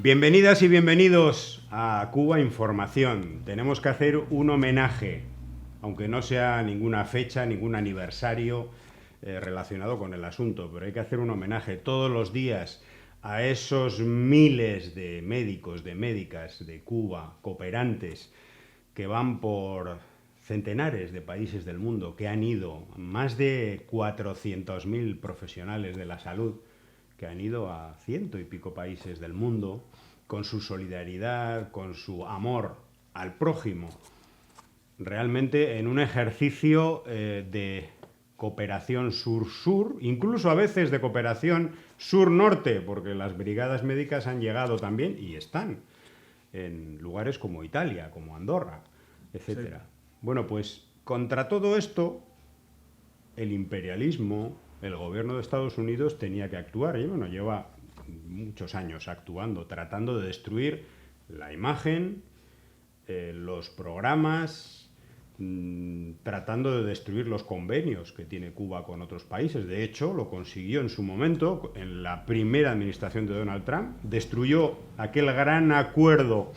Bienvenidas y bienvenidos a Cuba Información. Tenemos que hacer un homenaje, aunque no sea ninguna fecha, ningún aniversario relacionado con el asunto, pero hay que hacer un homenaje todos los días a esos miles de médicos, de médicas de Cuba, cooperantes, que van por centenares de países del mundo, que han ido, más de 400.000 profesionales de la salud, que han ido a ciento y pico países del mundo, con su solidaridad, con su amor al prójimo, realmente en un ejercicio de cooperación sur-sur, incluso a veces de cooperación sur-norte, porque las brigadas médicas han llegado también y están en lugares como Italia, como Andorra, etcétera. Sí. Bueno, pues contra todo esto, el imperialismo, el gobierno de Estados Unidos tenía que actuar. Y bueno, lleva muchos años actuando, tratando de destruir la imagen, los programas, tratando de destruir los convenios que tiene Cuba con otros países. De hecho, lo consiguió en su momento, en la primera administración de Donald Trump. Destruyó aquel gran acuerdo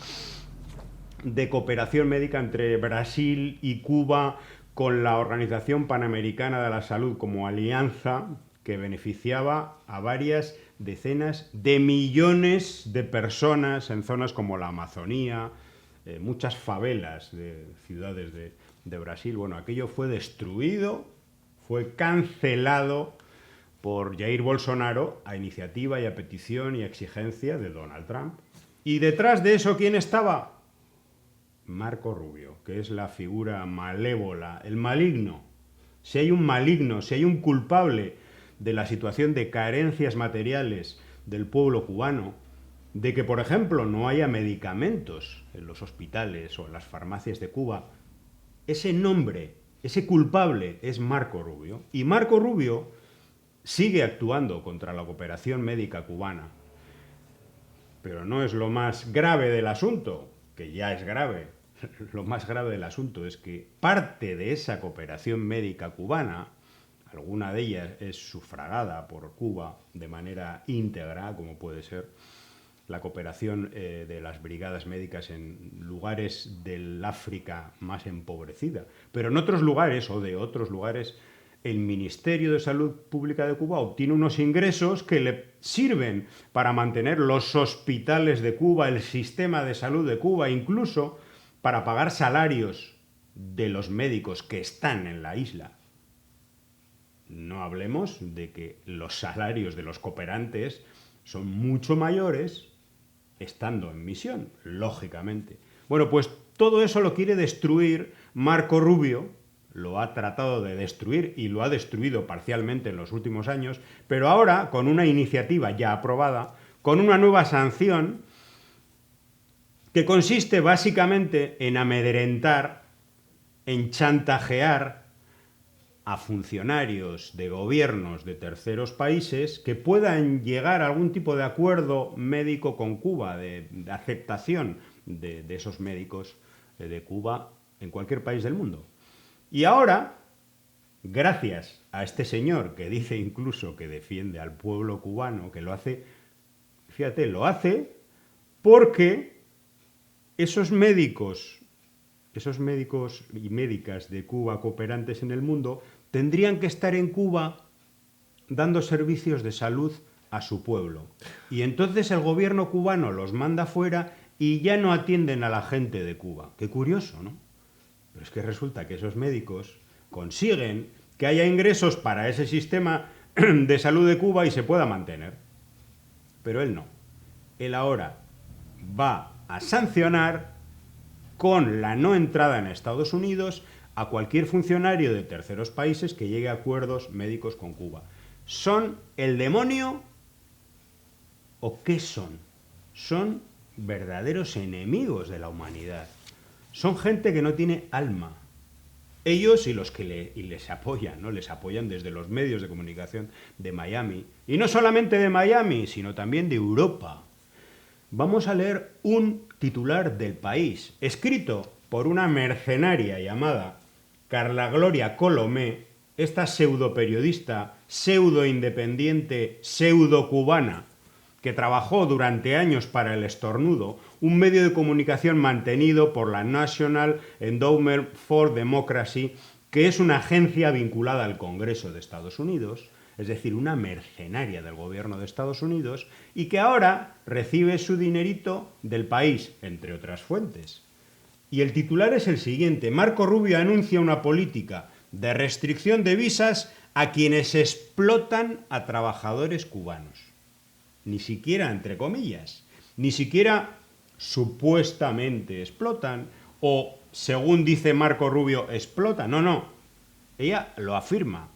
de cooperación médica entre Brasil y Cuba, con la Organización Panamericana de la Salud como alianza, que beneficiaba a varias decenas de millones de personas en zonas como la Amazonía, muchas favelas de ciudades de Brasil. Bueno, aquello fue destruido, fue cancelado por Jair Bolsonaro a iniciativa y a petición y a exigencia de Donald Trump. Y detrás de eso, ¿quién estaba? Marco Rubio, que es la figura malévola, el maligno. Si hay un maligno, si hay un culpable de la situación de carencias materiales del pueblo cubano, de que, por ejemplo, no haya medicamentos en los hospitales o en las farmacias de Cuba, ese nombre, ese culpable es Marco Rubio. Y Marco Rubio sigue actuando contra la cooperación médica cubana. Pero no es lo más grave del asunto, que ya es grave. Lo más grave del asunto es que parte de esa cooperación médica cubana, alguna de ellas es sufragada por Cuba de manera íntegra, como puede ser la cooperación de las brigadas médicas en lugares del África más empobrecida. Pero en otros lugares, o de otros lugares, el Ministerio de Salud Pública de Cuba obtiene unos ingresos que le sirven para mantener los hospitales de Cuba, el sistema de salud de Cuba, incluso para pagar salarios de los médicos que están en la isla. No hablemos de que los salarios de los cooperantes son mucho mayores estando en misión, lógicamente. Bueno, pues todo eso lo quiere destruir Marco Rubio, lo ha tratado de destruir y lo ha destruido parcialmente en los últimos años, pero ahora, con una iniciativa ya aprobada, con una nueva sanción, que consiste básicamente en amedrentar, en chantajear a funcionarios de gobiernos de terceros países que puedan llegar a algún tipo de acuerdo médico con Cuba, de aceptación de esos médicos de Cuba en cualquier país del mundo. Y ahora, gracias a este señor que dice incluso que defiende al pueblo cubano, que lo hace, fíjate, lo hace porque esos médicos y médicas de Cuba cooperantes en el mundo tendrían que estar en Cuba dando servicios de salud a su pueblo. Y entonces el gobierno cubano los manda fuera y ya no atienden a la gente de Cuba. Qué curioso, ¿no? Pero es que resulta que esos médicos consiguen que haya ingresos para ese sistema de salud de Cuba y se pueda mantener. Pero él no. Él ahora va a sancionar con la no entrada en Estados Unidos a cualquier funcionario de terceros países que llegue a acuerdos médicos con Cuba. ¿Son el demonio o qué son? Son verdaderos enemigos de la humanidad. Son gente que no tiene alma. Ellos y los que les apoyan, ¿no? Les apoyan desde los medios de comunicación de Miami. Y no solamente de Miami, sino también de Europa. Vamos a leer un titular del País, escrito por una mercenaria llamada Carla Gloria Colomé, esta pseudoperiodista, pseudo-independiente, pseudo-cubana, que trabajó durante años para El Estornudo, un medio de comunicación mantenido por la National Endowment for Democracy, que es una agencia vinculada al Congreso de Estados Unidos, es decir, una mercenaria del gobierno de Estados Unidos, y que ahora recibe su dinerito del país, entre otras fuentes. Y el titular es el siguiente: Marco Rubio anuncia una política de restricción de visas a quienes explotan a trabajadores cubanos. Ni siquiera, entre comillas, ni siquiera supuestamente explotan o, según dice Marco Rubio, explotan. No, no. Ella lo afirma.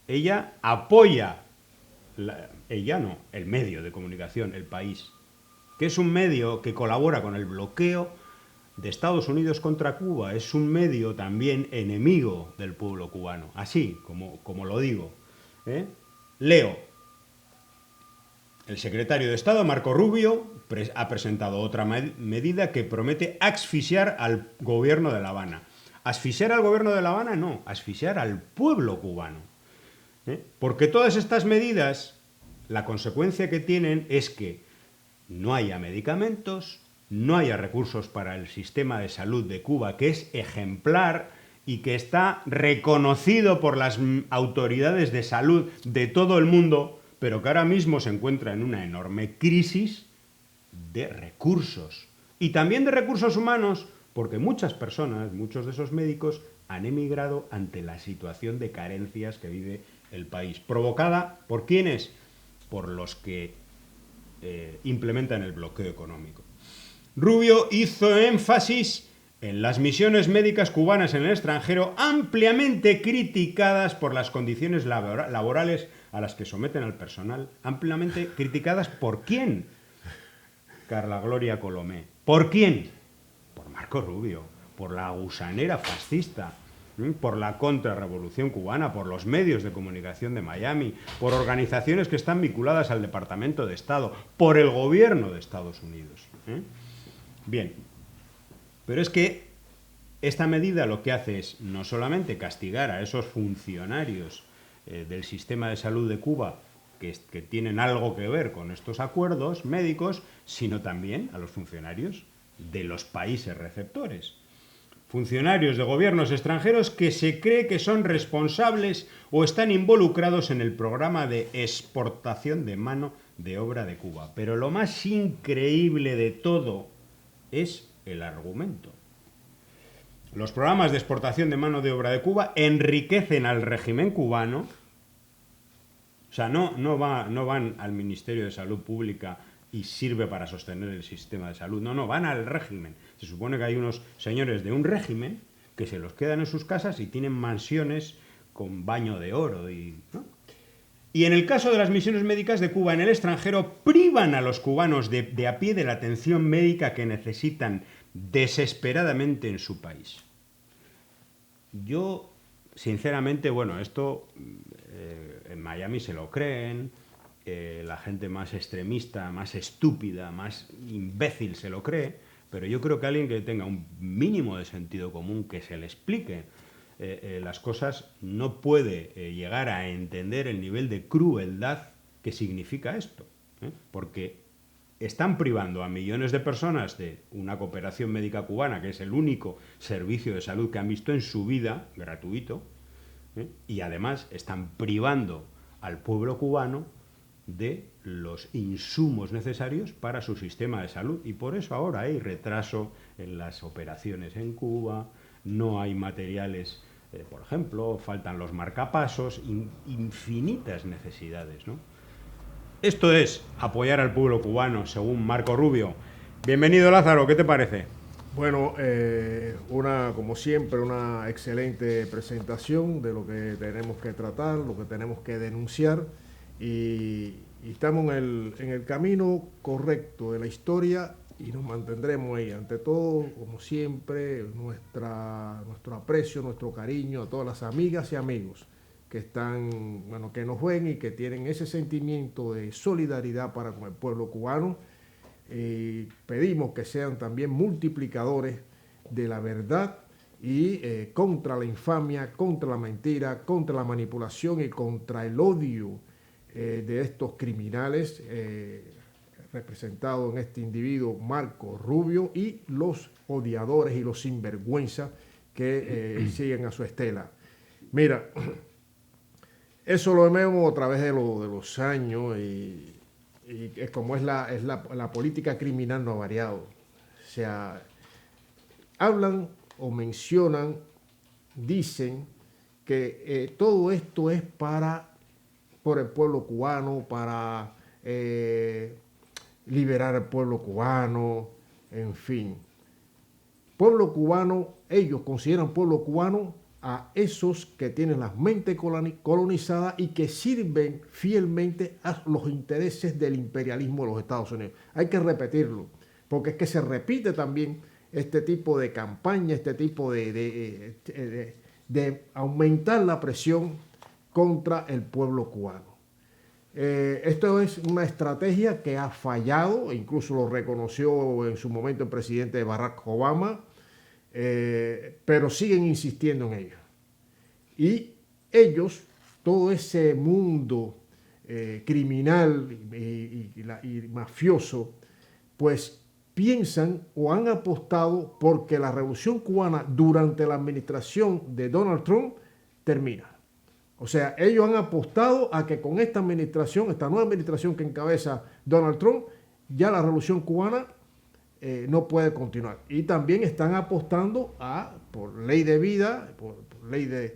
Ella apoya, ella no, el medio de comunicación, El País, que es un medio que colabora con el bloqueo de Estados Unidos contra Cuba. Es un medio también enemigo del pueblo cubano, así como lo digo. Leo: el secretario de Estado, Marco Rubio, ha presentado otra medida que promete asfixiar al gobierno de La Habana. ¿Asfixiar al gobierno de La Habana? No, asfixiar al pueblo cubano. Porque todas estas medidas, la consecuencia que tienen es que no haya medicamentos, no haya recursos para el sistema de salud de Cuba, que es ejemplar y que está reconocido por las autoridades de salud de todo el mundo, pero que ahora mismo se encuentra en una enorme crisis de recursos. Y también de recursos humanos, porque muchas personas, muchos de esos médicos, han emigrado ante la situación de carencias que vive el país. ¿Provocada por quiénes? Por los que implementan el bloqueo económico. Rubio hizo énfasis en las misiones médicas cubanas en el extranjero, ampliamente criticadas por las condiciones laborales a las que someten al personal. Ampliamente criticadas ¿por quién? Carla Gloria Colomé. ¿Por quién? Por Marco Rubio, por la gusanera fascista, por la contrarrevolución cubana, por los medios de comunicación de Miami, por organizaciones que están vinculadas al Departamento de Estado, por el gobierno de Estados Unidos. Bien, pero es que esta medida lo que hace es no solamente castigar a esos funcionarios del sistema de salud de Cuba que tienen algo que ver con estos acuerdos médicos, sino también a los funcionarios de los países receptores. Funcionarios de gobiernos extranjeros que se cree que son responsables o están involucrados en el programa de exportación de mano de obra de Cuba. Pero lo más increíble de todo es el argumento. Los programas de exportación de mano de obra de Cuba enriquecen al régimen cubano. O sea, no van al Ministerio de Salud Pública y sirve para sostener el sistema de salud. No, van al régimen. Se supone que hay unos señores de un régimen que se los quedan en sus casas y tienen mansiones con baño de oro. ¿No? Y en el caso de las misiones médicas de Cuba en el extranjero, privan a los cubanos de a pie de la atención médica que necesitan desesperadamente en su país. Yo, sinceramente, bueno, esto en Miami se lo creen, la gente más extremista, más estúpida, más imbécil se lo cree, pero yo creo que alguien que tenga un mínimo de sentido común, que se le explique las cosas, no puede llegar a entender el nivel de crueldad que significa esto, porque están privando a millones de personas de una cooperación médica cubana, que es el único servicio de salud que han visto en su vida, gratuito, y además están privando al pueblo cubano de los insumos necesarios para su sistema de salud. Y por eso ahora hay retraso en las operaciones en Cuba, no hay materiales, por ejemplo, faltan los marcapasos, infinitas necesidades, ¿no? Esto es apoyar al pueblo cubano, según Marco Rubio. Bienvenido, Lázaro, ¿qué te parece? Bueno, como siempre, una excelente presentación de lo que tenemos que tratar, lo que tenemos que denunciar, y estamos en el camino correcto de la historia y nos mantendremos ahí. Ante todo, como siempre, nuestro aprecio, nuestro cariño a todas las amigas y amigos que están, que nos ven y que tienen ese sentimiento de solidaridad para con el pueblo cubano. Pedimos que sean también multiplicadores de la verdad y contra la infamia, contra la mentira, contra la manipulación y contra el odio de estos criminales representado en este individuo Marco Rubio, y los odiadores y los sinvergüenzas que siguen a su estela. Mira, eso lo vemos a través de los años, y como es la política criminal, no ha variado. O sea, hablan o mencionan, dicen que todo esto es por el pueblo cubano, para liberar al pueblo cubano, en fin. Pueblo cubano, ellos consideran pueblo cubano a esos que tienen las mentes colonizadas y que sirven fielmente a los intereses del imperialismo de los Estados Unidos. Hay que repetirlo, porque es que se repite también este tipo de campaña, este tipo de aumentar la presión contra el pueblo cubano. Esto es una estrategia que ha fallado, incluso lo reconoció en su momento el presidente Barack Obama, pero siguen insistiendo en ello. Y ellos, todo ese mundo criminal y mafioso, pues piensan o han apostado porque la revolución cubana durante la administración de Donald Trump termina. O sea, ellos han apostado a que con esta administración, esta nueva administración que encabeza Donald Trump, ya la revolución cubana no puede continuar. Y también están apostando por ley de vida, por ley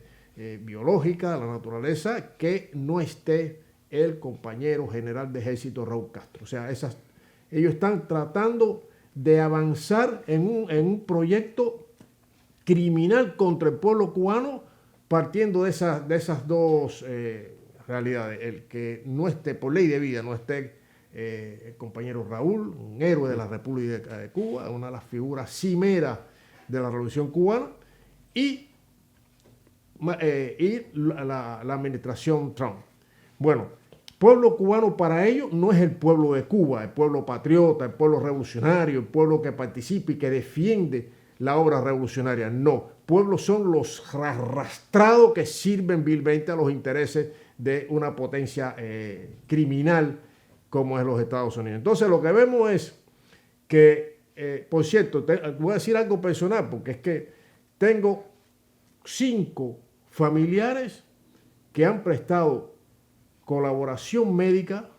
biológica de la naturaleza, que no esté el compañero general de ejército Raúl Castro. O sea, ellos están tratando de avanzar en un proyecto criminal contra el pueblo cubano, partiendo de esas dos realidades. El que no esté por ley de vida, no esté el compañero Raúl, un héroe de la República de Cuba, una de las figuras cimeras de la Revolución Cubana, y la administración Trump. Bueno, pueblo cubano para ellos no es el pueblo de Cuba, el pueblo patriota, el pueblo revolucionario, el pueblo que participa y que defiende la obra revolucionaria. No, pueblos son los arrastrados que sirven vilmente a los intereses de una potencia criminal como es los Estados Unidos. Entonces lo que vemos es que, por cierto, voy a decir algo personal, porque es que tengo 5 familiares que han prestado colaboración médica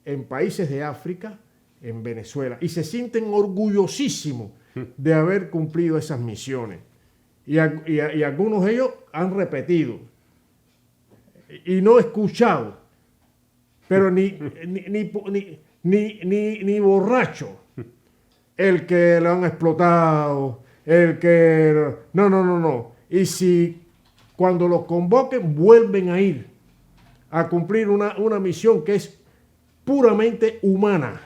en países de África, en Venezuela, y se sienten orgullosísimos de haber cumplido esas misiones. Y algunos de ellos han repetido y no escuchado, pero ni borracho, el que lo han explotado, el que... No. Y si cuando los convoquen vuelven a ir a cumplir una misión que es puramente humana,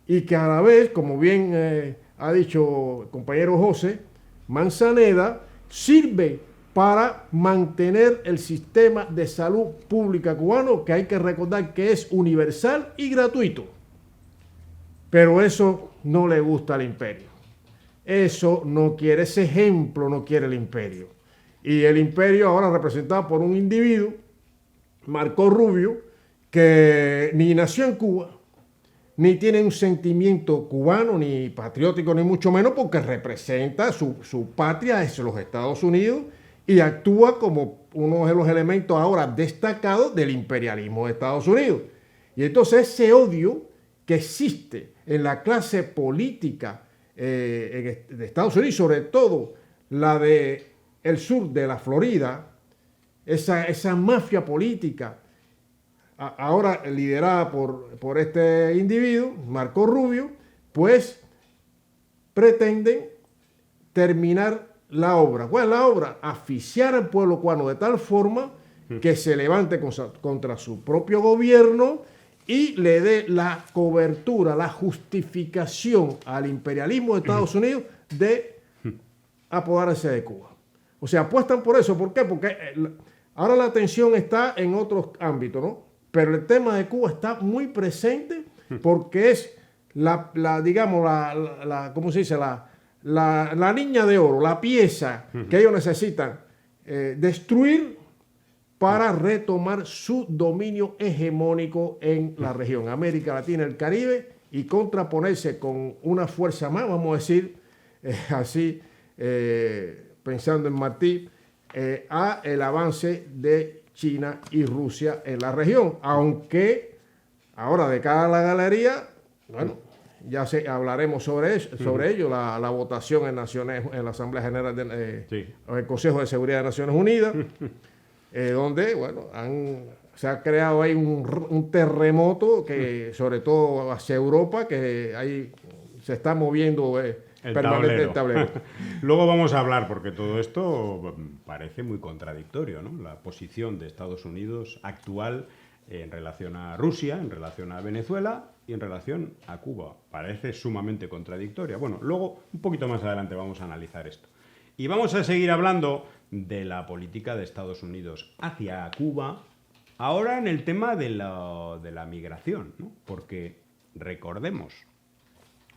y que a la vez, como bien ha dicho el compañero José Manzaneda, sirve para mantener el sistema de salud pública cubano, que hay que recordar que es universal y gratuito. Pero eso no le gusta al imperio. Eso no quiere, ese ejemplo no quiere el imperio. Y el imperio ahora representado por un individuo, Marco Rubio, que ni nació en Cuba, ni tiene un sentimiento cubano, ni patriótico, ni mucho menos, porque representa su patria, es los Estados Unidos, y actúa como uno de los elementos ahora destacados del imperialismo de Estados Unidos. Y entonces ese odio que existe en la clase política de Estados Unidos, sobre todo la del sur de la Florida, esa mafia política, ahora liderada por este individuo, Marco Rubio, pues pretenden terminar la obra. ¿Cuál es la obra? Asfixiar al pueblo cubano de tal forma que se levante contra su propio gobierno y le dé la cobertura, la justificación al imperialismo de Estados Unidos de apoderarse de Cuba. O sea, apuestan por eso. ¿Por qué? Porque ahora la atención está en otros ámbitos, ¿no? Pero el tema de Cuba está muy presente porque es ¿cómo se dice? La niña de oro, la pieza que ellos necesitan destruir para retomar su dominio hegemónico en la región, América Latina, el Caribe, y contraponerse con una fuerza más, vamos a decir, así, pensando en Martí, a el avance de China y Rusia en la región, aunque ahora de cara a la galería, bueno, ya hablaremos sobre eso, sobre ello, la votación en la Asamblea General del Consejo de Seguridad de Naciones Unidas, donde, bueno, se ha creado ahí un terremoto que, sobre todo hacia Europa, que ahí se está moviendo permanentemente el tablero. Luego vamos a hablar, porque todo esto parece muy contradictorio, ¿no? La posición de Estados Unidos actual en relación a Rusia, en relación a Venezuela y en relación a Cuba. Parece sumamente contradictoria. Bueno, luego, un poquito más adelante, vamos a analizar esto. Y vamos a seguir hablando de la política de Estados Unidos hacia Cuba, ahora en el tema de la migración, ¿no? Porque recordemos,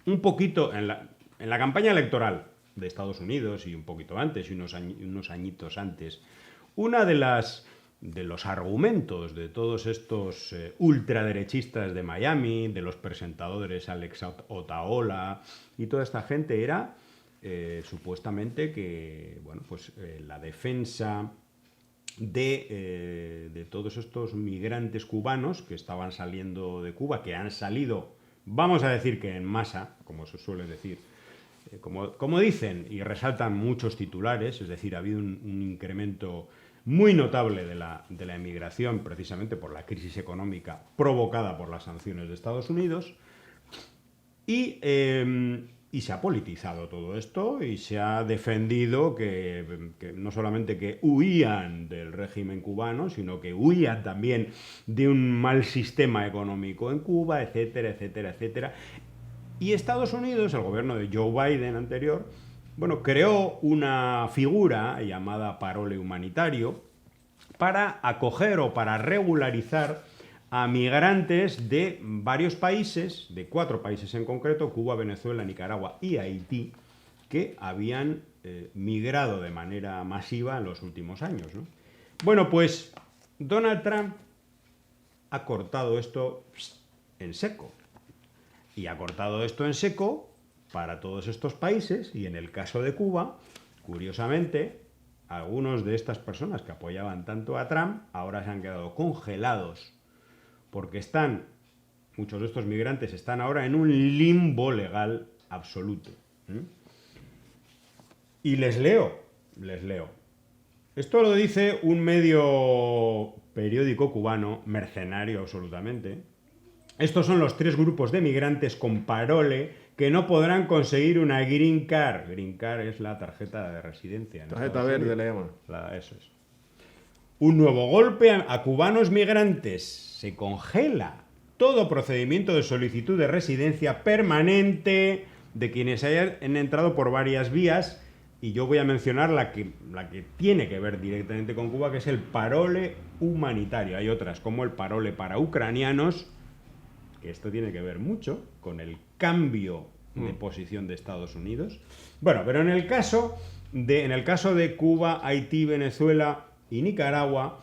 un poquito en la campaña electoral de Estados Unidos y un poquito antes y unos añitos antes, una de los argumentos de todos estos ultraderechistas de Miami, de los presentadores Alex Otaola y toda esta gente era supuestamente que, bueno, pues la defensa de todos estos migrantes cubanos que estaban saliendo de Cuba, que han salido, vamos a decir que en masa, como se suele decir, como dicen y resaltan muchos titulares, es decir, ha habido un incremento muy notable de la emigración precisamente por la crisis económica provocada por las sanciones de Estados Unidos y se ha politizado todo esto y se ha defendido que no solamente que huían del régimen cubano, sino que huían también de un mal sistema económico en Cuba, etcétera, etcétera, etcétera. Y Estados Unidos, el gobierno de Joe Biden anterior, bueno, creó una figura llamada parole humanitario para acoger o para regularizar a migrantes de varios países, de 4 países en concreto, Cuba, Venezuela, Nicaragua y Haití, que habían migrado de manera masiva en los últimos años, ¿no? Bueno, pues Donald Trump ha cortado esto en seco. Y ha cortado esto en seco para todos estos países, y en el caso de Cuba, curiosamente, algunos de estas personas que apoyaban tanto a Trump ahora se han quedado congelados porque muchos de estos migrantes están ahora en un limbo legal absoluto. Y les leo. Esto lo dice un medio periódico cubano, mercenario absolutamente. Estos son los 3 grupos de migrantes con parole que no podrán conseguir una green card. Green card es la tarjeta de residencia. Tarjeta verde le llaman. Eso es. Un nuevo golpe a cubanos migrantes. Se congela todo procedimiento de solicitud de residencia permanente de quienes hayan entrado por varias vías. Y yo voy a mencionar la que tiene que ver directamente con Cuba, que es el parole humanitario. Hay otras, como el parole para ucranianos, que esto tiene que ver mucho con el cambio de posición de Estados Unidos. Bueno, pero en el caso de Cuba, Haití, Venezuela y Nicaragua,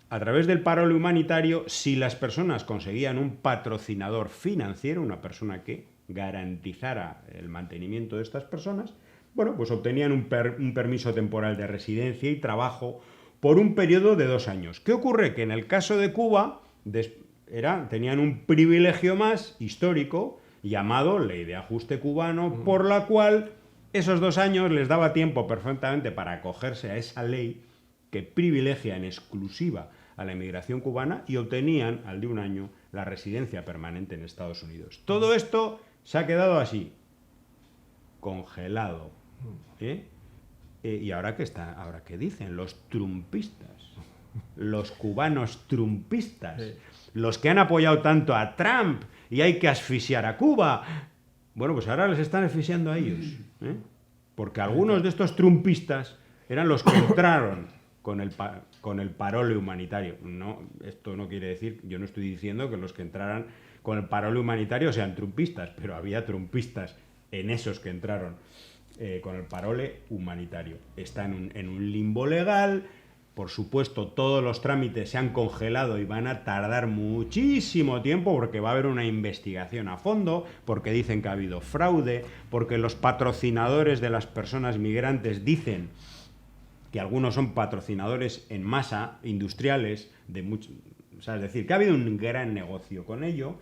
a través del parole humanitario, si las personas conseguían un patrocinador financiero, una persona que garantizara el mantenimiento de estas personas, bueno, pues obtenían un permiso temporal de residencia y trabajo por un periodo de 2 años. ¿Qué ocurre? Que en el caso de Cuba tenían un privilegio más histórico llamado Ley de Ajuste Cubano, por la cual esos 2 años les daba tiempo perfectamente para acogerse a esa ley que privilegia en exclusiva a la inmigración cubana y obtenían, al de 1 año, la residencia permanente en Estados Unidos. Todo esto se ha quedado así, congelado. ¿Y ahora qué está? ¿Ahora qué dicen? Los trumpistas, los cubanos trumpistas, los que han apoyado tanto a Trump y hay que asfixiar a Cuba. Bueno, pues ahora les están asfixiando a ellos, porque algunos de estos trumpistas eran los que entraron con el parole humanitario. No, esto no quiere decir, yo no estoy diciendo que los que entraran con el parole humanitario sean trumpistas, pero había trumpistas en esos que entraron con el parole humanitario. Están en un limbo legal por supuesto, todos los trámites se han congelado y van a tardar muchísimo tiempo porque va a haber una investigación a fondo, porque dicen que ha habido fraude, porque los patrocinadores de las personas migrantes dicen que algunos son patrocinadores en masa, industriales, o sea, es decir, que ha habido un gran negocio con ello,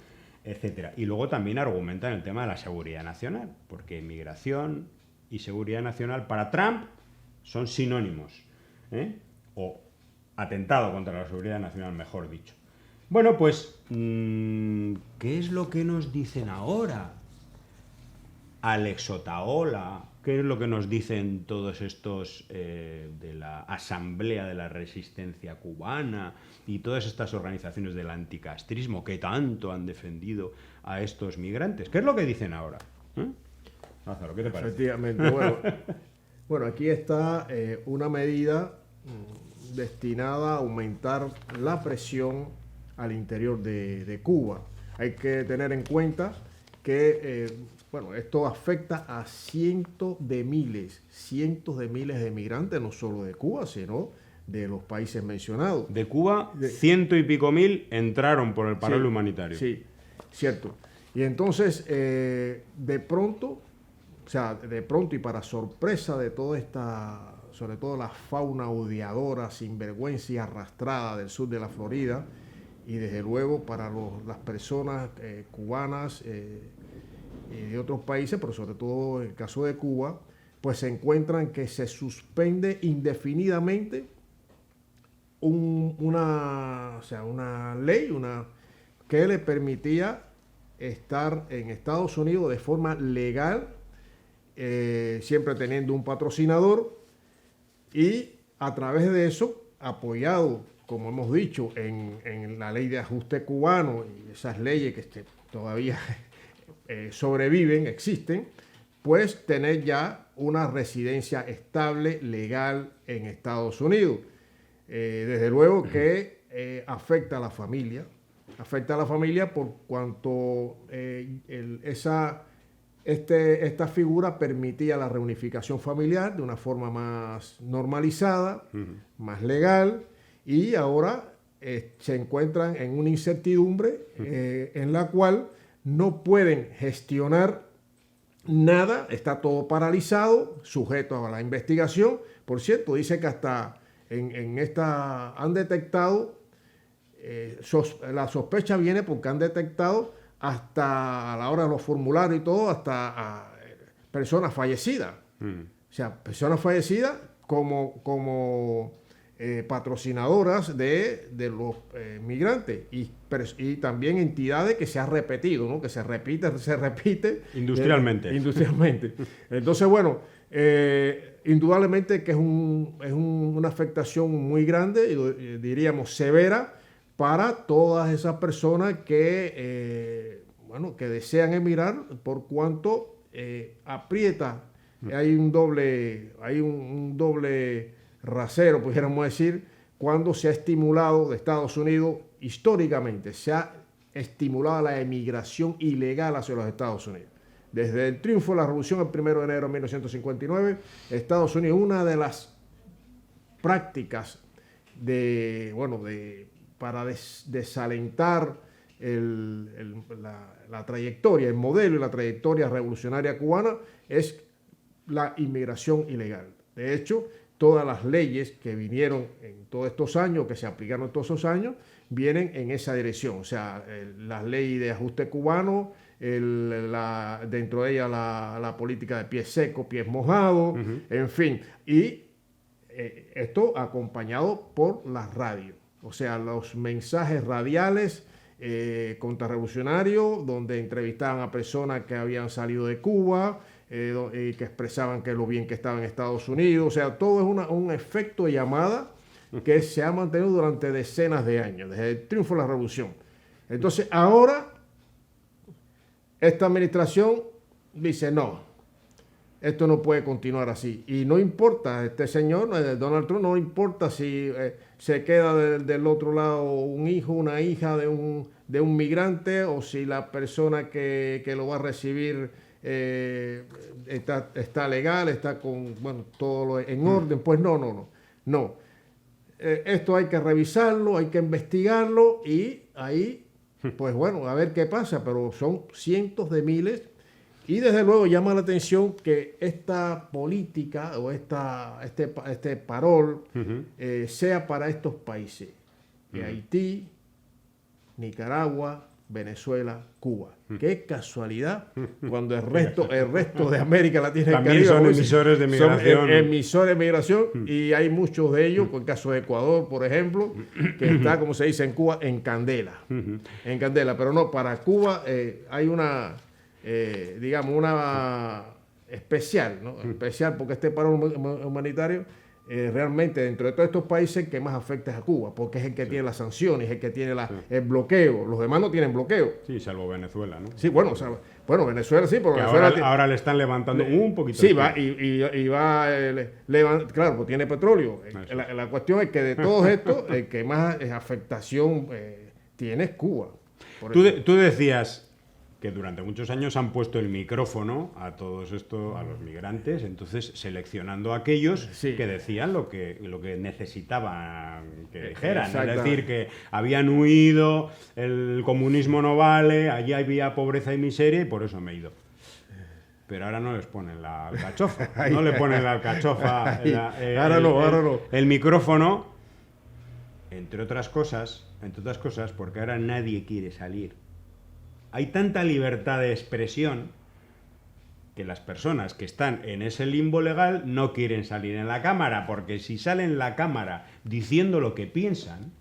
etcétera. Y luego también argumentan el tema de la seguridad nacional, porque migración y seguridad nacional para Trump son sinónimos, ¿eh? O atentado contra la seguridad nacional, mejor dicho. Bueno, pues, ¿qué es lo que nos dicen ahora? Alex Otaola, ¿qué es lo que nos dicen todos estos de la Asamblea de la Resistencia Cubana y todas estas organizaciones del anticastrismo que tanto han defendido a estos migrantes? ¿Qué es lo que dicen ahora? Lázaro, ¿qué te parece? Efectivamente, bueno, aquí está una medida destinada a aumentar la presión al interior de Cuba. Hay que tener en cuenta que esto afecta a cientos de miles de migrantes, no solo de Cuba, sino de los países mencionados. De Cuba, 100 y pico mil entraron por el paro humanitario. Sí, cierto. Y entonces, de pronto y para sorpresa de toda esta, sobre todo la fauna odiadora, sinvergüenza y arrastrada del sur de la Florida, y desde luego para las personas cubanas y de otros países, pero sobre todo en el caso de Cuba, pues se encuentran que se suspende indefinidamente una ley que le permitía estar en Estados Unidos de forma legal, siempre teniendo un patrocinador, y a través de eso, apoyado, como hemos dicho, en la ley de ajuste cubano y esas leyes que todavía sobreviven, existen, pues tener ya una residencia estable, legal en Estados Unidos. Desde luego que afecta a la familia por cuanto esta figura permitía la reunificación familiar de una forma más normalizada, más legal, y ahora se encuentran en una incertidumbre en la cual no pueden gestionar nada, está todo paralizado, sujeto a la investigación. Por cierto, dice que hasta en esta han detectado, la sospecha viene porque han detectado hasta a la hora de los formularios y todo, hasta personas fallecidas. O sea, personas fallecidas como patrocinadoras de los migrantes y también entidades que se ha repetido, ¿no? Que se repite. Industrialmente. Industrialmente. Entonces, bueno, indudablemente que es una afectación muy grande, y diríamos severa, para todas esas personas que desean emigrar, por cuanto aprieta, hay un doble rasero, pudiéramos decir, cuando se ha estimulado de Estados Unidos, históricamente, se ha estimulado la emigración ilegal hacia los Estados Unidos. Desde el triunfo de la revolución el 1 de enero de 1959, Estados Unidos, una de las prácticas para desalentar la trayectoria, el modelo y la trayectoria revolucionaria cubana, es la inmigración ilegal. De hecho, todas las leyes que vinieron en todos estos años, que se aplicaron en todos esos años, vienen en esa dirección. O sea, la ley de ajuste cubano, dentro de ella la política de pies secos, pies mojados, en fin. Y esto acompañado por la radio. O sea, los mensajes radiales contrarrevolucionarios, donde entrevistaban a personas que habían salido de Cuba, y que expresaban que lo bien que estaba en Estados Unidos. O sea, todo es un efecto de llamada que se ha mantenido durante decenas de años, desde el triunfo de la revolución. Entonces, ahora, esta administración dice, no, esto no puede continuar así. Y no importa, este señor, Donald Trump, no importa si se queda del otro lado un hijo, una hija de un migrante, o si la persona que lo va a recibir está legal, está con todo en orden. Pues no. esto hay que revisarlo, hay que investigarlo y ahí, pues bueno, a ver qué pasa, pero son cientos de miles y desde luego llama la atención que esta política o este parol sea para estos países, Haití, Nicaragua, Venezuela, Cuba. Qué casualidad cuando el resto de América Latina y También Caribe son emisores de migración. son emisores de migración y hay muchos de ellos, por el caso de Ecuador, por ejemplo, que está, como se dice en Cuba, en candela. En candela, pero no, para Cuba hay una, digamos, una especial, ¿no? Especial porque este paro humanitario realmente dentro de todos estos países que más afecta es a Cuba, porque es el que tiene las sanciones, el que tiene el bloqueo. Los demás no tienen bloqueo. Sí, salvo Venezuela, ¿no? Sí, bueno, Venezuela sí, porque Venezuela ahora le están levantando un poquito. Sí, va y va claro, pues tiene petróleo. La cuestión es que de todos estos, el que más afectación tiene es Cuba. Tú decías que durante muchos años han puesto el micrófono a todos estos, a los migrantes, entonces seleccionando a aquellos que decían lo que necesitaban que dijeran. Es decir, que habían huido, el comunismo no vale, allí había pobreza y miseria y por eso me he ido. Pero ahora no les ponen la alcachofa, no le ponen la alcachofa, ahora no. El micrófono, entre otras cosas, porque ahora nadie quiere salir. Hay tanta libertad de expresión que las personas que están en ese limbo legal no quieren salir en la cámara, porque si salen en la cámara diciendo lo que piensan,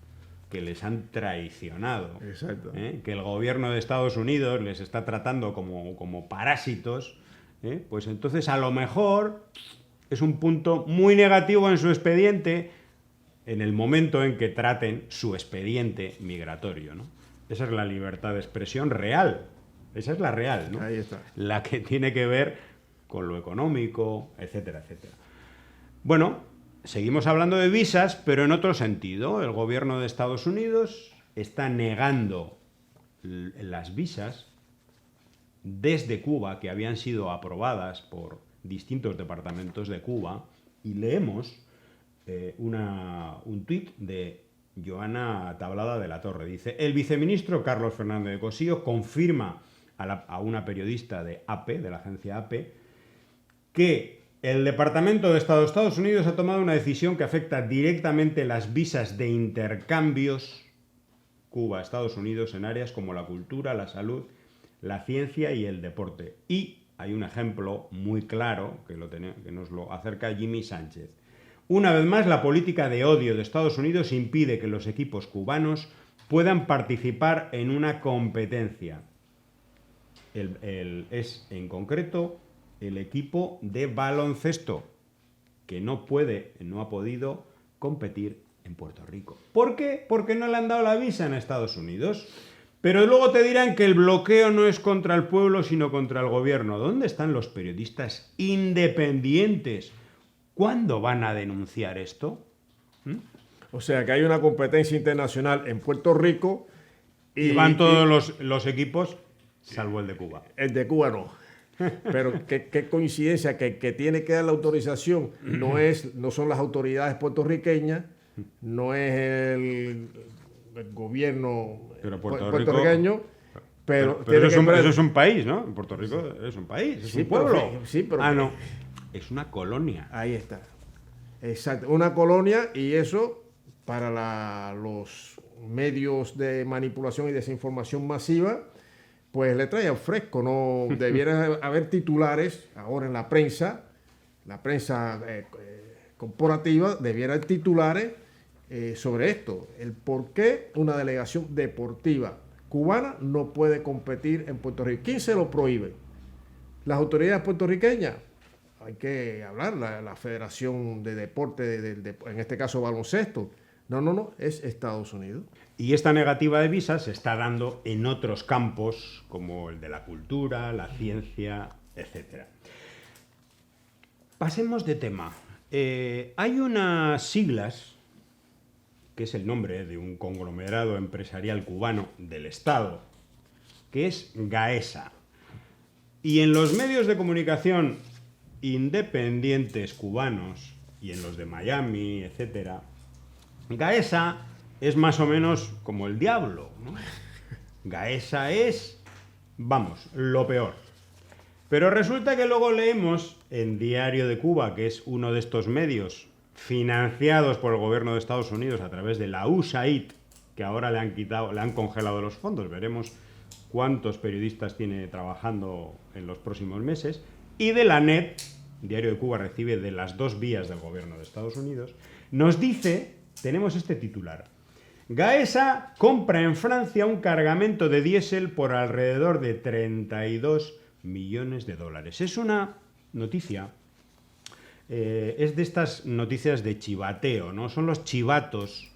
que les han traicionado, que el gobierno de Estados Unidos les está tratando como parásitos, pues entonces a lo mejor es un punto muy negativo en su expediente en el momento en que traten su expediente migratorio, ¿no? Esa es la libertad de expresión real. Esa es la real, ¿no? Ahí está. La que tiene que ver con lo económico, etcétera, etcétera. Bueno, seguimos hablando de visas, pero en otro sentido. El gobierno de Estados Unidos está negando las visas desde Cuba, que habían sido aprobadas por distintos departamentos de Cuba, y leemos un tuit de Joana Tablada de la Torre. Dice: el viceministro Carlos Fernández de Cossío confirma a una periodista de AP, de la agencia AP, que el Departamento de Estado de Estados Unidos ha tomado una decisión que afecta directamente las visas de intercambios Cuba-Estados Unidos en áreas como la cultura, la salud, la ciencia y el deporte. Y hay un ejemplo muy claro que nos lo acerca Jimmy Sánchez. Una vez más, la política de odio de Estados Unidos impide que los equipos cubanos puedan participar en una competencia. Es, en concreto, el equipo de baloncesto, que no ha podido competir en Puerto Rico. ¿Por qué? Porque no le han dado la visa en Estados Unidos. Pero luego te dirán que el bloqueo no es contra el pueblo, sino contra el gobierno. ¿Dónde están los periodistas independientes? ¿Cuándo van a denunciar esto? O sea, que hay una competencia internacional en Puerto Rico y van todos los equipos, salvo el de Cuba. El de Cuba no. Pero qué coincidencia que tiene que dar la autorización no son las autoridades puertorriqueñas, no es el gobierno puertorriqueño. Pero eso es un país, ¿no? En Puerto Rico es un país, es un pueblo. Pero no. Es una colonia. Ahí está. Exacto. Una colonia, y eso para los medios de manipulación y desinformación masiva, pues le trae al fresco. No debiera haber titulares ahora en la prensa corporativa, debiera haber titulares sobre esto. El por qué una delegación deportiva cubana no puede competir en Puerto Rico. ¿Quién se lo prohíbe? ¿Las autoridades puertorriqueñas? Hay que hablar, la Federación de Deporte, en este caso baloncesto. No, es Estados Unidos. Y esta negativa de visas se está dando en otros campos, como el de la cultura, la ciencia, etc. Pasemos de tema. Hay unas siglas, que es el nombre de un conglomerado empresarial cubano del Estado, que es GAESA. Y en los medios de comunicación independientes cubanos y en los de Miami, etcétera, Gaesa es más o menos como el diablo, ¿no? Gaesa es, vamos, lo peor. Pero resulta que luego leemos en Diario de Cuba, que es uno de estos medios financiados por el gobierno de Estados Unidos a través de la USAID, que ahora le han congelado los fondos. Veremos cuántos periodistas tiene trabajando en los próximos meses. Y de la NET, Diario de Cuba recibe de las dos vías del gobierno de Estados Unidos, nos dice, tenemos este titular: Gaesa compra en Francia un cargamento de diésel por alrededor de 32 millones de dólares. Es una noticia, es de estas noticias de chivateo, ¿no? Son los chivatos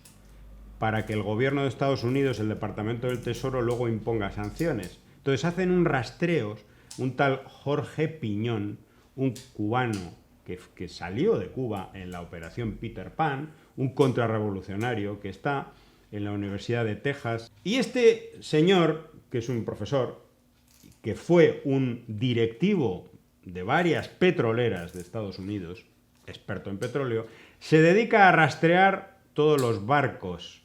para que el gobierno de Estados Unidos, el Departamento del Tesoro, luego imponga sanciones. Entonces hacen un rastreo, un tal Jorge Piñón, un cubano que salió de Cuba en la operación Peter Pan, un contrarrevolucionario que está en la Universidad de Texas. Y este señor, que es un profesor, que fue un directivo de varias petroleras de Estados Unidos, experto en petróleo, se dedica a rastrear todos los barcos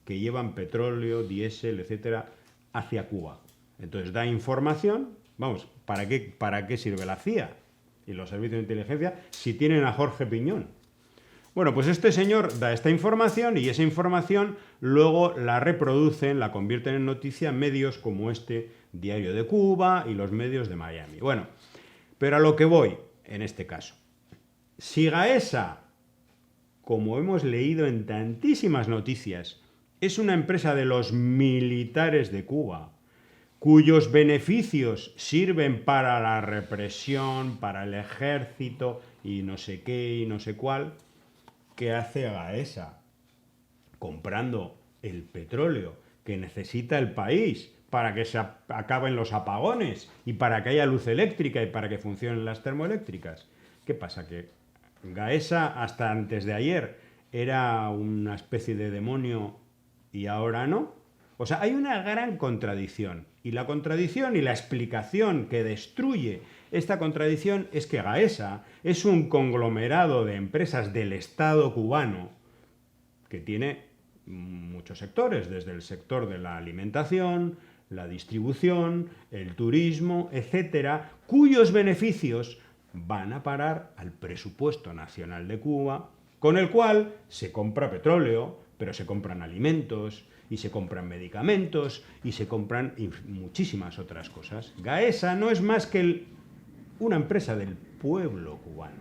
que llevan petróleo, diésel, etcétera, hacia Cuba. Entonces da información, vamos, ¿para qué sirve la CIA y los servicios de inteligencia si tienen a Jorge Piñón? Bueno, pues este señor da esta información y esa información luego la reproducen, la convierten en noticia en medios como este Diario de Cuba y los medios de Miami. Bueno, pero a lo que voy en este caso. Si Gaesa, como hemos leído en tantísimas noticias, es una empresa de los militares de Cuba, cuyos beneficios sirven para la represión, para el ejército y no sé qué y no sé cuál, ¿qué hace Gaesa? Comprando el petróleo que necesita el país para que se acaben los apagones y para que haya luz eléctrica y para que funcionen las termoeléctricas. ¿Qué pasa? Que Gaesa hasta antes de ayer era una especie de demonio y ahora no. O sea, hay una gran contradicción. Y la contradicción y la explicación que destruye esta contradicción es que Gaesa es un conglomerado de empresas del Estado cubano que tiene muchos sectores, desde el sector de la alimentación, la distribución, el turismo, etcétera, cuyos beneficios van a parar al presupuesto nacional de Cuba, con el cual se compra petróleo, pero se compran alimentos, y se compran medicamentos, y se compran muchísimas otras cosas. Gaesa no es más que una empresa del pueblo cubano.